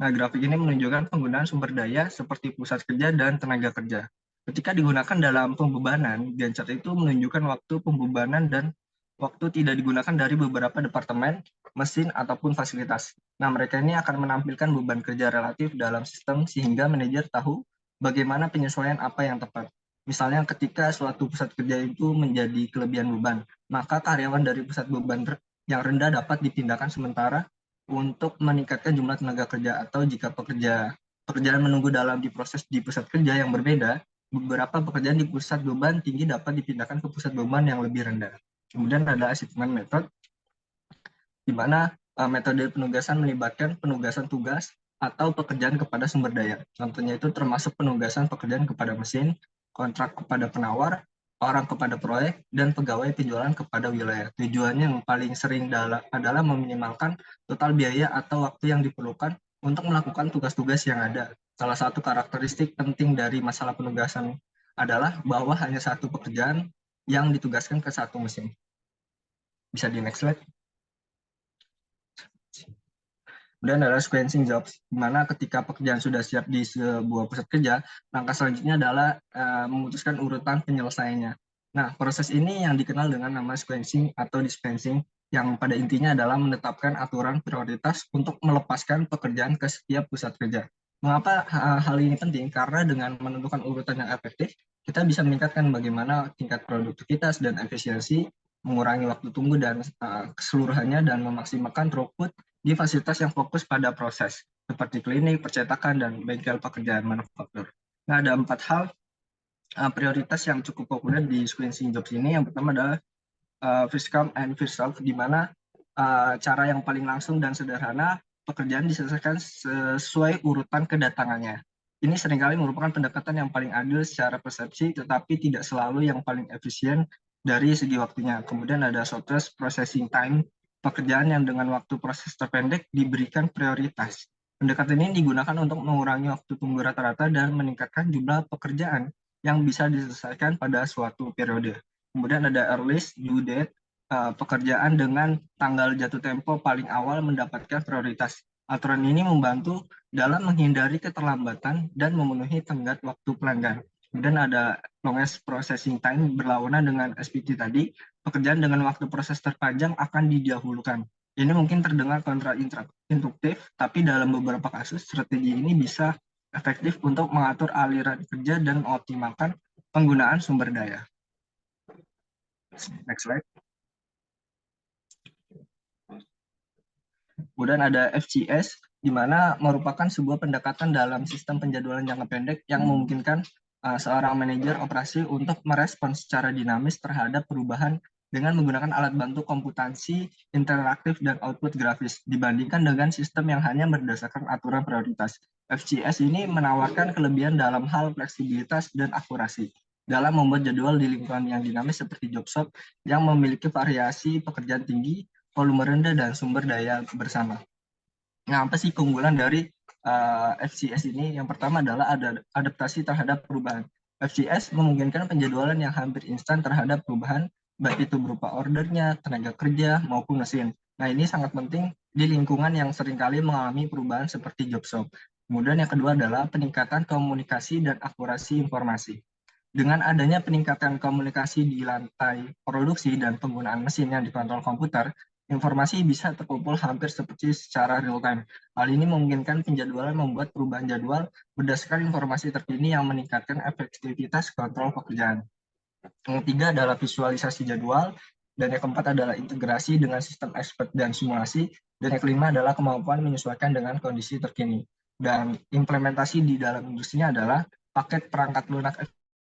Nah, grafik ini menunjukkan penggunaan sumber daya seperti pusat kerja dan tenaga kerja. Ketika digunakan dalam pembebanan, Gantt chart itu menunjukkan waktu pembebanan dan waktu tidak digunakan dari beberapa departemen, mesin, ataupun fasilitas. Nah, mereka ini akan menampilkan beban kerja relatif dalam sistem sehingga manajer tahu bagaimana penyesuaian apa yang tepat. Misalnya ketika suatu pusat kerja itu menjadi kelebihan beban, maka karyawan dari pusat beban yang rendah dapat dipindahkan sementara untuk meningkatkan jumlah tenaga kerja, atau jika pekerjaan menunggu dalam diproses di pusat kerja yang berbeda, beberapa pekerjaan di pusat beban tinggi dapat dipindahkan ke pusat beban yang lebih rendah. Kemudian ada assignment method, di mana metode penugasan melibatkan penugasan tugas atau pekerjaan kepada sumber daya. Contohnya itu termasuk penugasan pekerjaan kepada mesin, kontrak kepada penawar, orang kepada proyek, dan pegawai penjualan kepada wilayah. Tujuannya yang paling sering adalah meminimalkan total biaya atau waktu yang diperlukan untuk melakukan tugas-tugas yang ada. Salah satu karakteristik penting dari masalah penugasan adalah bahwa hanya satu pekerjaan yang ditugaskan ke satu mesin. Bisa di next slide. Kemudian adalah sequencing jobs, di mana ketika pekerjaan sudah siap di sebuah pusat kerja, langkah selanjutnya adalah memutuskan urutan penyelesaiannya. Nah, proses ini yang dikenal dengan nama sequencing atau dispensing, yang pada intinya adalah menetapkan aturan prioritas untuk melepaskan pekerjaan ke setiap pusat kerja. Mengapa hal ini penting? Karena dengan menentukan urutan yang efektif, kita bisa meningkatkan bagaimana tingkat produktivitas dan efisiensi, mengurangi waktu tunggu dan keseluruhannya, dan memaksimalkan throughput di fasilitas yang fokus pada proses, seperti klinik, percetakan, dan bengkel pekerjaan manufaktur. Nah, ada 4 hal prioritas yang cukup populer di sequencing jobs ini. Yang pertama adalah first come and first serve, di mana cara yang paling langsung dan sederhana, pekerjaan diselesaikan sesuai urutan kedatangannya. Ini seringkali merupakan pendekatan yang paling adil secara persepsi, tetapi tidak selalu yang paling efisien dari segi waktunya. Kemudian ada shortest processing time, pekerjaan yang dengan waktu proses terpendek diberikan prioritas. Pendekatan ini digunakan untuk mengurangi waktu tunggu rata-rata dan meningkatkan jumlah pekerjaan yang bisa diselesaikan pada suatu periode. Kemudian ada earliest due date, pekerjaan dengan tanggal jatuh tempo paling awal mendapatkan prioritas. Aturan ini membantu dalam menghindari keterlambatan dan memenuhi tenggat waktu pelanggan. Kemudian ada longest processing time, berlawanan dengan SPT tadi, pekerjaan dengan waktu proses terpanjang akan didahulukan. Ini mungkin terdengar kontrainduktif, tapi dalam beberapa kasus strategi ini bisa efektif untuk mengatur aliran kerja dan mengoptimalkan penggunaan sumber daya. Next slide. Kemudian ada FCS, di mana merupakan sebuah pendekatan dalam sistem penjadwalan jangka pendek yang memungkinkan seorang manajer operasi untuk merespons secara dinamis terhadap perubahan dengan menggunakan alat bantu komputasi interaktif dan output grafis, dibandingkan dengan sistem yang hanya berdasarkan aturan prioritas. FCS ini menawarkan kelebihan dalam hal fleksibilitas dan akurasi dalam membuat jadwal di lingkungan yang dinamis seperti job shop yang memiliki variasi pekerjaan tinggi, volume rendah, dan sumber daya bersama. Nah, apa sih keunggulan dari FCS ini? Yang pertama adalah adaptasi terhadap perubahan. FCS memungkinkan penjadwalan yang hampir instan terhadap perubahan, baik itu berupa ordernya, tenaga kerja, maupun mesin. Nah, ini sangat penting di lingkungan yang seringkali mengalami perubahan seperti job shop. Kemudian yang kedua adalah peningkatan komunikasi dan akurasi informasi. Dengan adanya peningkatan komunikasi di lantai produksi dan penggunaan mesin yang dikontrol komputer, informasi bisa terkumpul hampir secara real time. Hal ini memungkinkan penjadwalan membuat perubahan jadwal berdasarkan informasi terkini yang meningkatkan efektivitas kontrol pekerjaan. Yang ketiga adalah visualisasi jadwal, dan yang keempat adalah integrasi dengan sistem expert dan simulasi, dan yang kelima adalah kemampuan menyesuaikan dengan kondisi terkini. Dan implementasi di dalam industrinya adalah paket perangkat lunak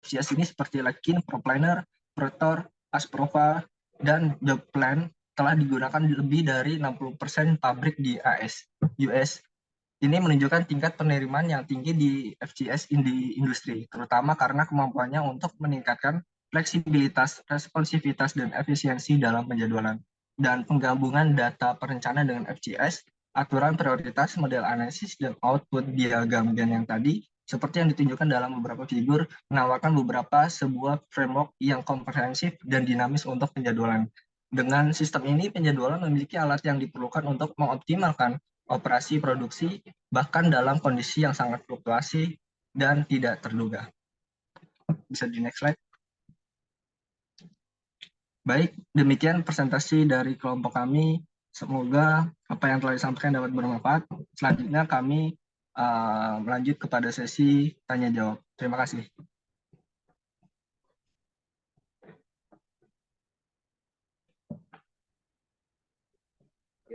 FCS ini seperti Lekin, ProPlanner, Protor, Asprova, dan JobPlan telah digunakan lebih dari 60% pabrik di US. Ini menunjukkan tingkat penerimaan yang tinggi di FCS di industri, terutama karena kemampuannya untuk meningkatkan fleksibilitas, responsivitas, dan efisiensi dalam penjadwalan. Dan penggabungan data perencanaan dengan FCS, aturan prioritas, model analisis, dan output diagram Gantt yang tadi, seperti yang ditunjukkan dalam beberapa figur, menawarkan sebuah framework yang komprehensif dan dinamis untuk penjadwalan. Dengan sistem ini, penjadwalan memiliki alat yang diperlukan untuk mengoptimalkan operasi produksi, bahkan dalam kondisi yang sangat fluktuasi dan tidak terduga. Bisa di next slide. Baik, demikian presentasi dari kelompok kami. Semoga apa yang telah disampaikan dapat bermanfaat. Selanjutnya kami melanjut kepada sesi tanya jawab. Terima kasih.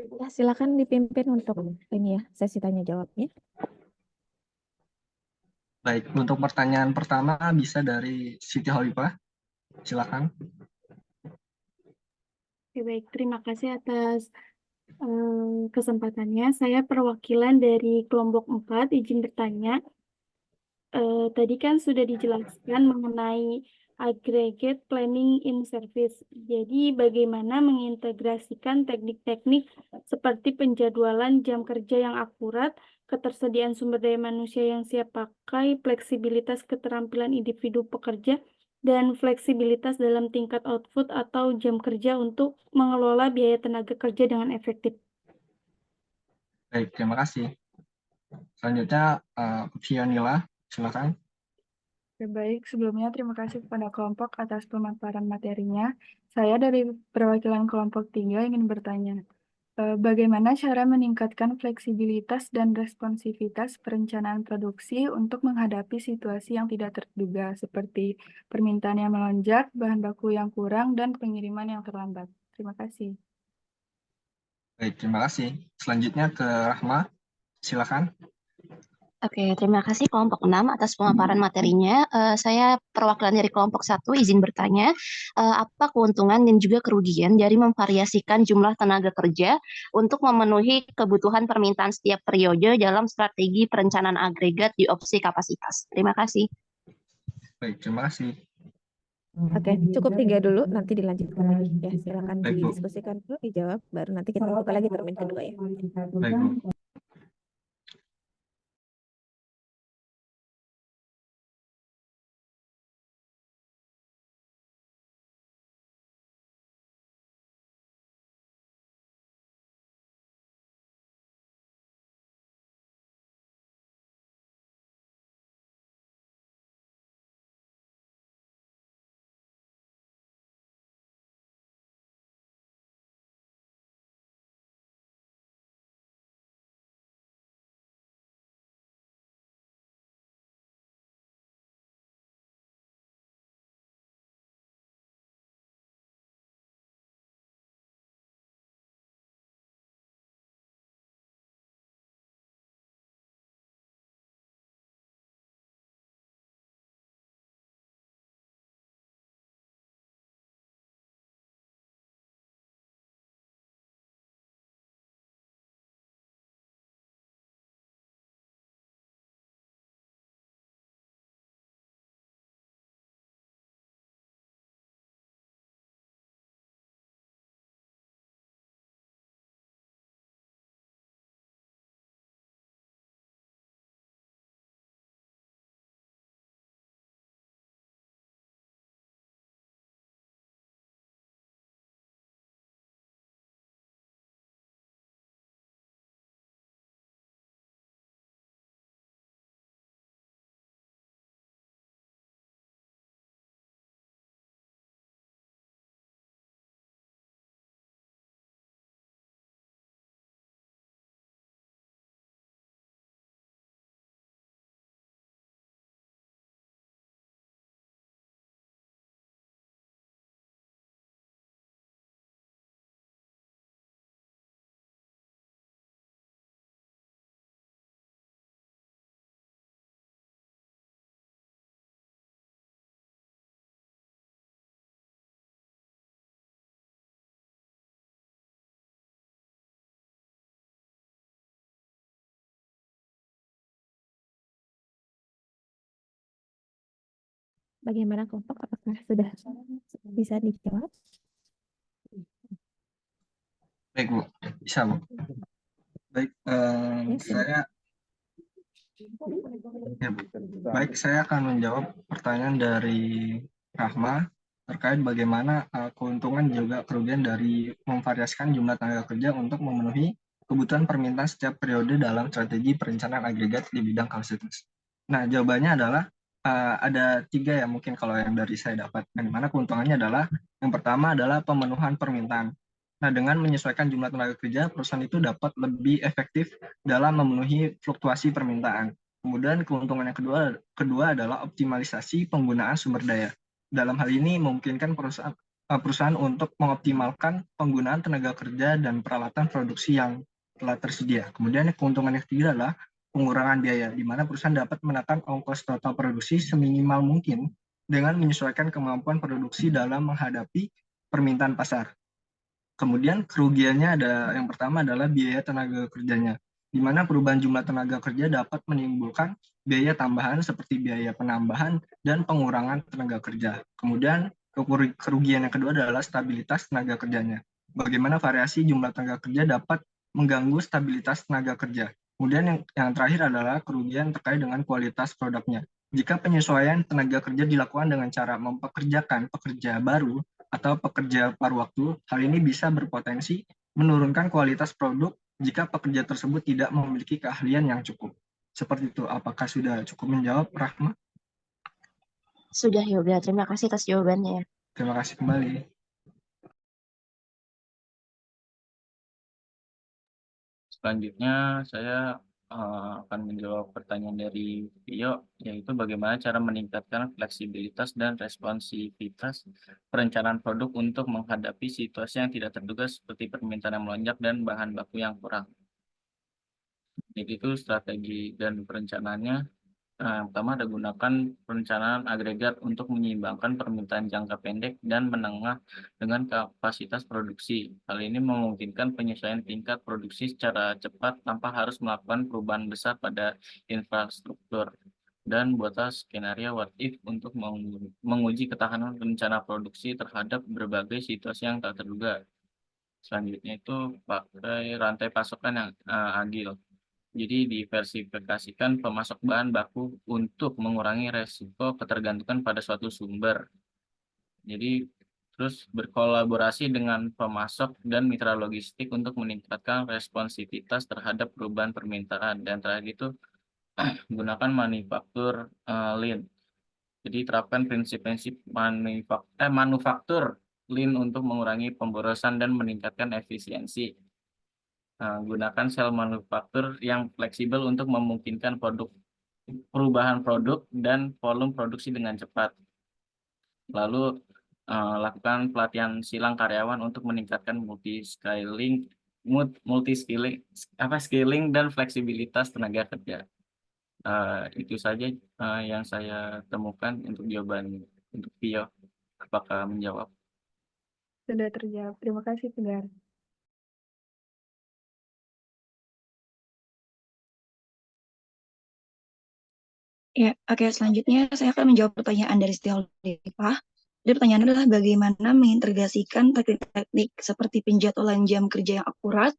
Ya, silakan dipimpin untuk ini ya, sesi tanya jawabnya. Baik, untuk pertanyaan pertama bisa dari Siti Holipah. Silakan. Oke, baik, terima kasih atas kesempatannya. Saya perwakilan dari kelompok 4, izin bertanya. Tadi kan sudah dijelaskan mengenai aggregate planning in service. Jadi bagaimana mengintegrasikan teknik-teknik seperti penjadwalan jam kerja yang akurat, ketersediaan sumber daya manusia yang siap pakai, fleksibilitas keterampilan individu pekerja, dan fleksibilitas dalam tingkat output atau jam kerja untuk mengelola biaya tenaga kerja dengan efektif. Baik, terima kasih. Selanjutnya, Fianila, silakan. Baik, sebelumnya terima kasih kepada kelompok atas pemaparan materinya. Saya dari perwakilan kelompok 3 ingin bertanya, bagaimana cara meningkatkan fleksibilitas dan responsivitas perencanaan produksi untuk menghadapi situasi yang tidak terduga, seperti permintaan yang melonjak, bahan baku yang kurang, dan pengiriman yang terlambat. Terima kasih. Baik, terima kasih. Selanjutnya ke Rahma, silakan. Oke, terima kasih kelompok 6 atas pemaparan materinya. Saya perwakilan dari kelompok 1 izin bertanya, apa keuntungan dan juga kerugian dari memvariasikan jumlah tenaga kerja untuk memenuhi kebutuhan permintaan setiap periode dalam strategi perencanaan agregat di opsi kapasitas. Terima kasih. Baik, terima kasih. Oke, cukup 3 dulu, nanti dilanjutkan lagi. Ya, silakan Baik, Bu. didiskusikan dulu, dijawab, baru nanti kita buka lagi termin kedua ya. Baik, Bu. Bagaimana kelompok? Apakah sudah bisa dijawab? Baik, Bu. Bisa, Bu. Baik, saya ya, Bu. Baik, saya akan menjawab pertanyaan dari Rahma terkait bagaimana keuntungan juga kerugian dari memvariasikan jumlah tenaga kerja untuk memenuhi kebutuhan permintaan setiap periode dalam strategi perencanaan agregat di bidang kapasitas. Nah, jawabannya adalah ada 3 ya mungkin kalau yang dari saya dapat. Yang mana keuntungannya adalah yang pertama adalah pemenuhan permintaan. Nah, dengan menyesuaikan jumlah tenaga kerja, perusahaan itu dapat lebih efektif dalam memenuhi fluktuasi permintaan. Kemudian keuntungan yang kedua adalah optimalisasi penggunaan sumber daya. Dalam hal ini memungkinkan perusahaan untuk mengoptimalkan penggunaan tenaga kerja dan peralatan produksi yang telah tersedia. Kemudian keuntungan yang ketiga adalah pengurangan biaya, di mana perusahaan dapat menekan ongkos total produksi seminimal mungkin dengan menyesuaikan kemampuan produksi dalam menghadapi permintaan pasar. Kemudian kerugiannya ada yang pertama adalah biaya tenaga kerjanya. di mana perubahan jumlah tenaga kerja dapat menimbulkan biaya tambahan seperti biaya penambahan dan pengurangan tenaga kerja. Kemudian kerugian yang kedua adalah stabilitas tenaga kerjanya. Bagaimana variasi jumlah tenaga kerja dapat mengganggu stabilitas tenaga kerja. Kemudian yang terakhir adalah kerugian terkait dengan kualitas produknya. Jika penyesuaian tenaga kerja dilakukan dengan cara mempekerjakan pekerja baru atau pekerja paruh waktu, hal ini bisa berpotensi menurunkan kualitas produk jika pekerja tersebut tidak memiliki keahlian yang cukup. Seperti itu, apakah sudah cukup menjawab, Rahma? Sudah Yoga, terima kasih atas jawabannya. Terima kasih kembali. Selanjutnya saya akan menjawab pertanyaan dari Tio, yaitu bagaimana cara meningkatkan fleksibilitas dan responsivitas perencanaan produk untuk menghadapi situasi yang tidak terduga seperti permintaan yang melonjak dan bahan baku yang kurang. Jadi itu strategi dan perencanaannya. Yang pertama ada gunakan perencanaan agregat untuk menyeimbangkan permintaan jangka pendek dan menengah dengan kapasitas produksi. Hal ini memungkinkan penyesuaian tingkat produksi secara cepat tanpa harus melakukan perubahan besar pada infrastruktur. Dan buatlah skenario what if untuk menguji ketahanan rencana produksi terhadap berbagai situasi yang tak terduga. Selanjutnya itu pakai rantai pasokan yang agil. Jadi diversifikasikan pemasok bahan baku untuk mengurangi resiko ketergantungan pada suatu sumber. Jadi terus berkolaborasi dengan pemasok dan mitra logistik untuk meningkatkan responsivitas terhadap perubahan permintaan. Dan terakhir itu gunakan manufaktur lean. Jadi terapkan prinsip-prinsip manufaktur lean untuk mengurangi pemborosan dan meningkatkan efisiensi. Gunakan sel manufaktur yang fleksibel untuk memungkinkan perubahan produk dan volume produksi dengan cepat. Lalu lakukan pelatihan silang karyawan untuk meningkatkan scaling dan fleksibilitas tenaga kerja. Itu saja yang saya temukan untuk jawaban untuk Tio. Apakah menjawab? Sudah terjawab. Terima kasih, Tegar. Ya, oke. Selanjutnya saya akan menjawab pertanyaan dari Setiaul Depa. Jadi pertanyaannya adalah bagaimana mengintegrasikan teknik-teknik seperti penjadwalan jam kerja yang akurat,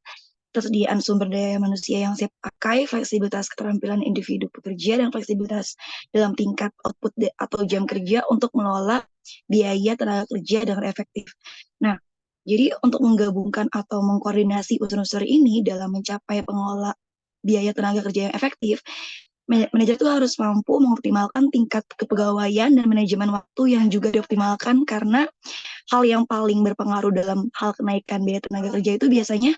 ketersediaan sumber daya manusia yang siap pakai, fleksibilitas keterampilan individu pekerja, dan fleksibilitas dalam tingkat output atau jam kerja untuk mengelola biaya tenaga kerja dengan efektif. Nah, jadi untuk menggabungkan atau mengkoordinasi unsur-unsur ini dalam mencapai pengelola biaya tenaga kerja yang efektif, manajer itu harus mampu mengoptimalkan tingkat kepegawaian dan manajemen waktu yang juga dioptimalkan, karena hal yang paling berpengaruh dalam hal kenaikan biaya tenaga kerja itu biasanya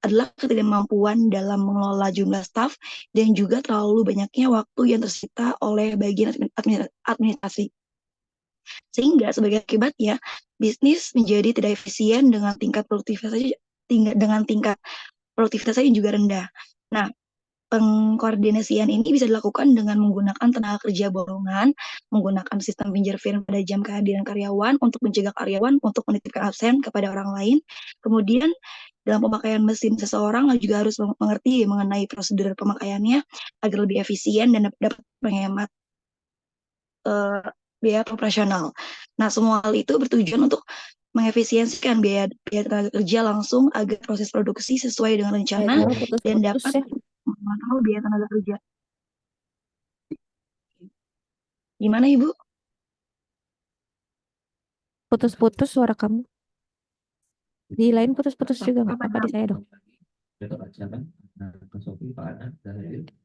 adalah ketidakmampuan dalam mengelola jumlah staf dan juga terlalu banyaknya waktu yang tersita oleh bagian administrasi. Sehingga sebagai akibatnya bisnis menjadi tidak efisien dengan tingkat produktivitasnya juga rendah. Nah, pengkoordinasian ini bisa dilakukan dengan menggunakan tenaga kerja borongan, menggunakan sistem pinjer-firm pada jam kehadiran karyawan untuk mencegah karyawan untuk menitipkan absen kepada orang lain. Kemudian dalam pemakaian mesin seseorang juga harus mengerti mengenai prosedur pemakaiannya agar lebih efisien dan dapat menghemat biaya operasional. Nah, semua hal itu bertujuan untuk mengefisiensikan biaya tenaga kerja langsung agar proses produksi sesuai dengan rencana dan dapat mengontrol biaya tenaga kerja. Gimana, Ibu? Putus-putus suara kamu. Di lain putus-putus juga nggak apa-apa, di saya dong.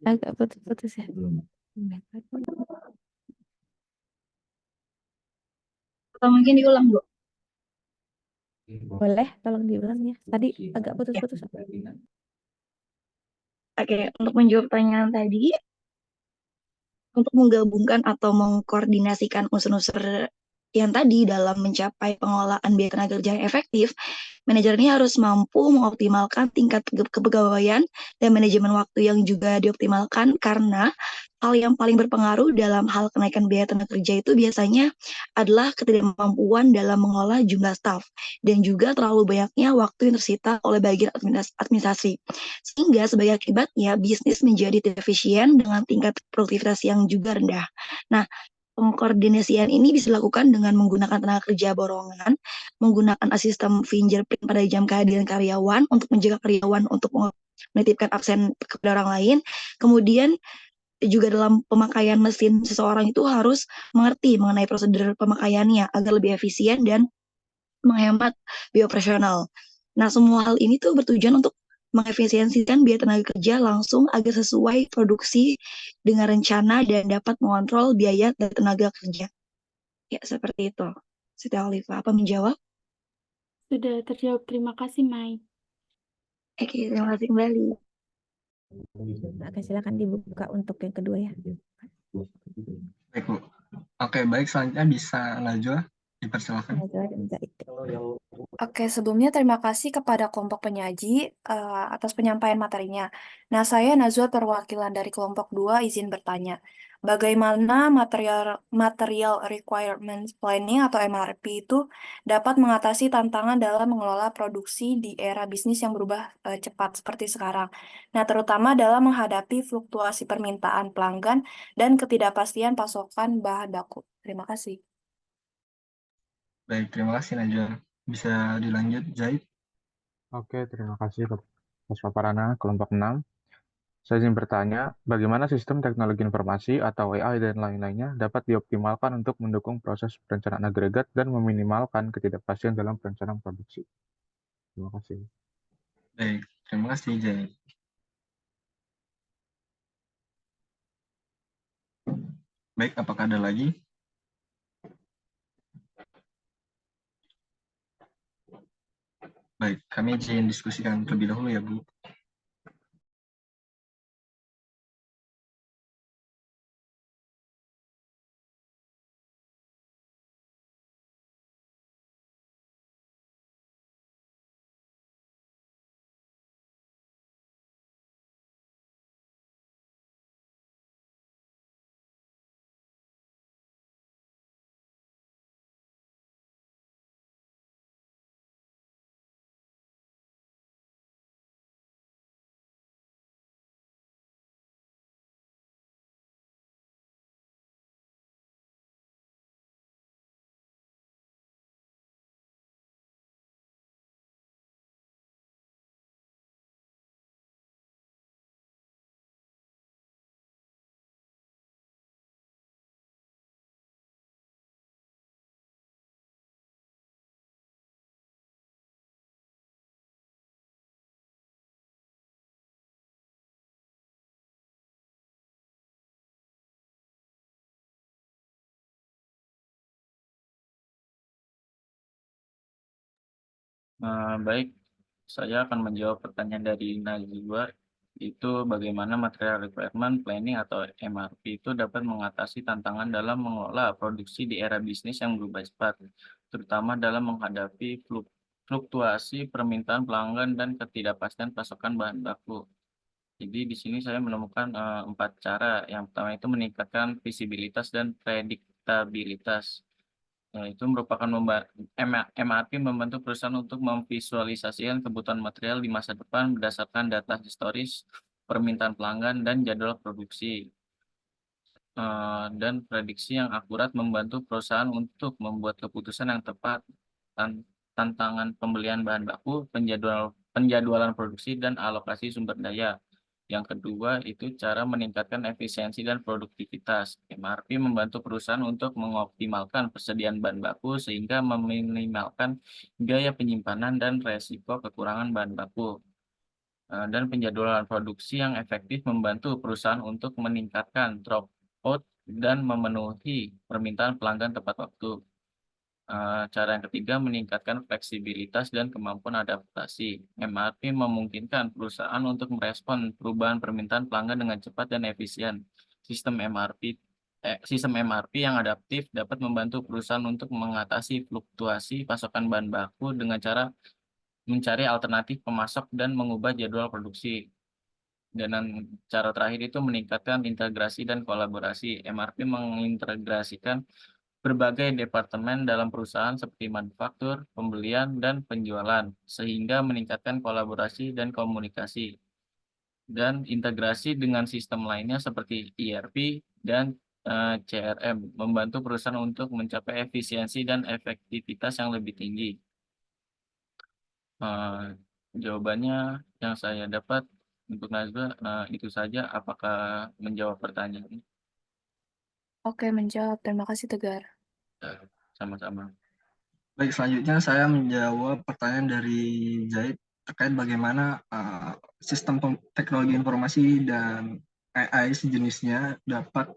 Agak putus-putus ya. Atau mungkin diulang, Bu? Boleh, tolong diulang ya. Tadi agak putus-putus. Oke, untuk menjawab pertanyaan tadi, untuk menggabungkan atau mengkoordinasikan unsur-unsur yang tadi dalam mencapai pengelolaan biaya tenaga kerja yang efektif, manajer ini harus mampu mengoptimalkan tingkat kepegawaian dan manajemen waktu yang juga dioptimalkan, karena hal yang paling berpengaruh dalam hal kenaikan biaya tenaga kerja itu biasanya adalah ketidakmampuan dalam mengolah jumlah staf dan juga terlalu banyaknya waktu yang tersita oleh bagian administrasi. Sehingga sebagai akibatnya bisnis menjadi tidak efisien dengan tingkat produktivitas yang juga rendah. Nah, pengkoordinasian ini bisa dilakukan dengan menggunakan tenaga kerja borongan, menggunakan sistem fingerprint pada jam kehadiran karyawan untuk mencegah karyawan untuk menitipkan absen kepada orang lain. Kemudian juga dalam pemakaian mesin seseorang itu harus mengerti mengenai prosedur pemakaiannya agar lebih efisien dan menghemat biaya operasional. Nah, semua hal ini tuh bertujuan untuk mengefisiensikan biaya tenaga kerja langsung agar sesuai produksi dengan rencana dan dapat mengontrol biaya dari tenaga kerja. Ya, seperti itu. Siti Oliva, apa menjawab? Sudah terjawab. Terima kasih, Mai. Oke, terima kasih kembali. Oke, silakan dibuka untuk yang kedua ya. Baik, Bu. Oke, baik. Selanjutnya bisa Najwa, dipersilakan. Najwa dan Zaid. Oke, sebelumnya terima kasih kepada kelompok penyaji atas penyampaian materinya. Nah, saya Nazwa perwakilan dari kelompok 2 izin bertanya. Bagaimana material requirements planning atau MRP itu dapat mengatasi tantangan dalam mengelola produksi di era bisnis yang berubah cepat seperti sekarang. Nah, terutama dalam menghadapi fluktuasi permintaan pelanggan dan ketidakpastian pasokan bahan baku. Terima kasih. Baik, terima kasih Najwa. Bisa dilanjut, Zaid? Oke, terima kasih atas paparannya kelompok 6. Saya izin bertanya, bagaimana sistem teknologi informasi atau AI dan lain-lainnya dapat dioptimalkan untuk mendukung proses perencanaan agregat dan meminimalkan ketidakpastian dalam perencanaan produksi? Terima kasih. Baik, terima kasih, Zaid. Baik, apakah ada lagi? Baik, kami izin diskusikan terlebih dahulu ya, Bu. Baik, saya akan menjawab pertanyaan dari Najwa, itu bagaimana material requirement planning atau MRP itu dapat mengatasi tantangan dalam mengelola produksi di era bisnis yang berubah cepat, terutama dalam menghadapi fluktuasi permintaan pelanggan dan ketidakpastian pasokan bahan baku. Jadi di sini saya menemukan 4 cara. Yang pertama itu meningkatkan visibilitas dan prediktabilitas. Itu merupakan MRP membantu perusahaan untuk memvisualisasikan kebutuhan material di masa depan berdasarkan data historis, permintaan pelanggan, dan jadwal produksi. Dan prediksi yang akurat membantu perusahaan untuk membuat keputusan yang tepat, tantangan pembelian bahan baku, penjadwalan produksi, dan alokasi sumber daya. Yang kedua itu cara meningkatkan efisiensi dan produktivitas. MRP membantu perusahaan untuk mengoptimalkan persediaan bahan baku sehingga meminimalkan biaya penyimpanan dan resiko kekurangan bahan baku. Dan penjadwalan produksi yang efektif membantu perusahaan untuk meningkatkan throughput dan memenuhi permintaan pelanggan tepat waktu. Cara yang ketiga meningkatkan fleksibilitas dan kemampuan adaptasi. MRP memungkinkan perusahaan untuk merespon perubahan permintaan pelanggan dengan cepat dan efisien. Sistem MRP yang adaptif dapat membantu perusahaan untuk mengatasi fluktuasi pasokan bahan baku dengan cara mencari alternatif pemasok dan mengubah jadwal produksi. Dan cara terakhir itu meningkatkan integrasi dan kolaborasi. MRP mengintegrasikan berbagai departemen dalam perusahaan seperti manufaktur, pembelian, dan penjualan, sehingga meningkatkan kolaborasi dan komunikasi. Dan integrasi dengan sistem lainnya seperti ERP dan CRM, membantu perusahaan untuk mencapai efisiensi dan efektivitas yang lebih tinggi. Jawabannya yang saya dapat untuk Nazwa itu saja. Apakah menjawab pertanyaan? Oke, menjawab. Terima kasih, Tegar. Sama-sama. Baik, selanjutnya saya menjawab pertanyaan dari Zaid terkait bagaimana sistem teknologi informasi dan AI sejenisnya dapat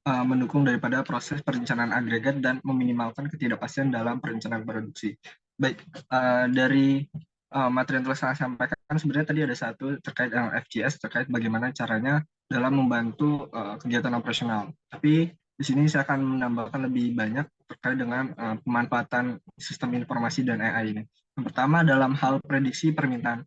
mendukung daripada proses perencanaan agregat dan meminimalkan ketidakpastian dalam perencanaan produksi. Baik, dari materi yang telah saya sampaikan, sebenarnya tadi ada satu terkait FGS, terkait bagaimana caranya dalam membantu kegiatan operasional. Tapi di sini saya akan menambahkan lebih banyak terkait dengan pemanfaatan sistem informasi dan AI ini. Yang pertama, dalam hal prediksi permintaan.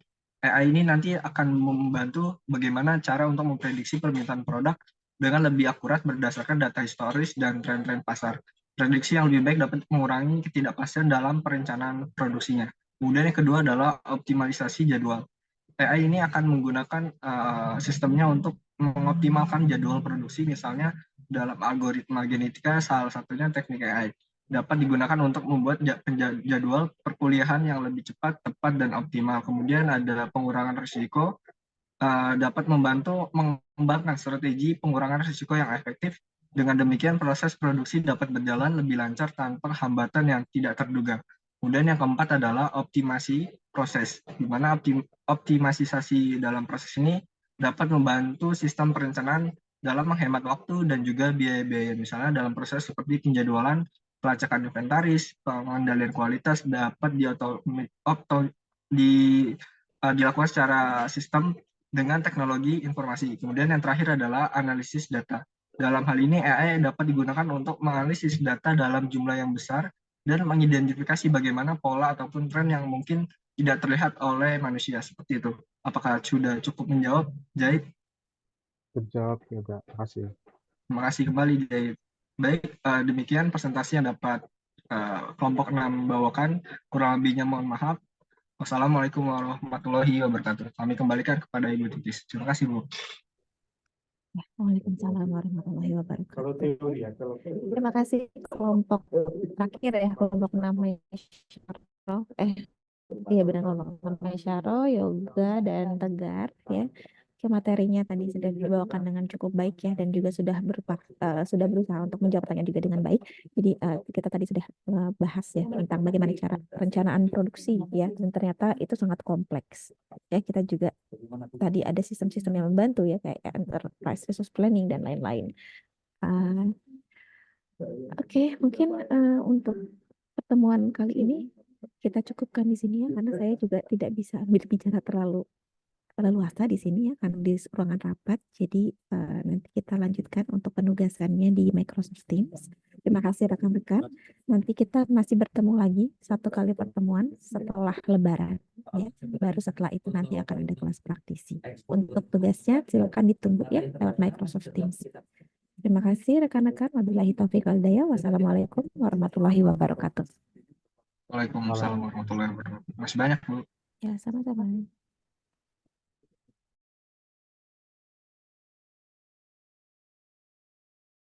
AI ini nanti akan membantu bagaimana cara untuk memprediksi permintaan produk dengan lebih akurat berdasarkan data historis dan tren-tren pasar. Prediksi yang lebih baik dapat mengurangi ketidakpastian dalam perencanaan produksinya. Kemudian yang kedua adalah optimalisasi jadwal. AI ini akan menggunakan sistemnya untuk mengoptimalkan jadwal produksi, misalnya dalam algoritma genetika, salah satunya teknik AI. Dapat digunakan untuk membuat jadwal perkuliahan yang lebih cepat, tepat, dan optimal. Kemudian ada pengurangan risiko, dapat membantu mengembangkan strategi pengurangan risiko yang efektif. Dengan demikian, proses produksi dapat berjalan lebih lancar tanpa hambatan yang tidak terduga. Kemudian yang keempat adalah optimasi proses, di mana optimalisasi dalam proses ini dapat membantu sistem perencanaan dalam menghemat waktu dan juga biaya-biaya. Misalnya dalam proses seperti penjadwalan, pelacakan inventaris, pengendalian kualitas dapat dilakukan secara sistem dengan teknologi informasi. Kemudian yang terakhir adalah analisis data. Dalam hal ini AI dapat digunakan untuk menganalisis data dalam jumlah yang besar dan mengidentifikasi bagaimana pola ataupun tren yang mungkin tidak terlihat oleh manusia, seperti itu. Apakah sudah cukup menjawab, Zaid? Terjawab ya, Kak. Terima kasih. Terima kasih kembali, Zaid. Baik, demikian presentasi yang dapat kelompok 6 bawakan. Kurang lebihnya mohon maaf. Wassalamualaikum warahmatullahi wabarakatuh. Kami kembalikan kepada Ibu Titis. Terima kasih, Bu. Waalaikumsalam warahmatullahi wabarakatuh. Terima kasih kelompok terakhir ya, kelompok 6 Syaro. Iya benar, kelompok 6 Syaro, Yoga, dan Tegar ya. Materinya tadi sudah dibawakan dengan cukup baik ya, dan juga sudah berusaha untuk menjawab pertanyaan juga dengan baik. Jadi kita tadi sudah bahas ya tentang bagaimana cara perencanaan produksi ya, dan ternyata itu sangat kompleks ya. Kita juga tadi ada sistem-sistem yang membantu ya, kayak enterprise resource planning dan lain-lain. Oke, mungkin untuk pertemuan kali ini kita cukupkan di sini ya, karena saya juga tidak bisa berbicara terlalu luas di sini ya, karena di ruangan rapat. Jadi nanti kita lanjutkan untuk penugasannya di Microsoft Teams. Terima kasih rekan-rekan. Nanti kita masih bertemu lagi satu kali pertemuan setelah Lebaran. Ya. Baru setelah itu nanti akan ada kelas praktisi. Untuk tugasnya silakan ditunggu ya lewat Microsoft Teams. Terima kasih rekan-rekan. Wabillahi taufiq wal hidayah. Wassalamualaikum warahmatullahi wabarakatuh. Waalaikumsalam warahmatullahi wabarakatuh. Masih banyak, Bu. Ya, sama-sama.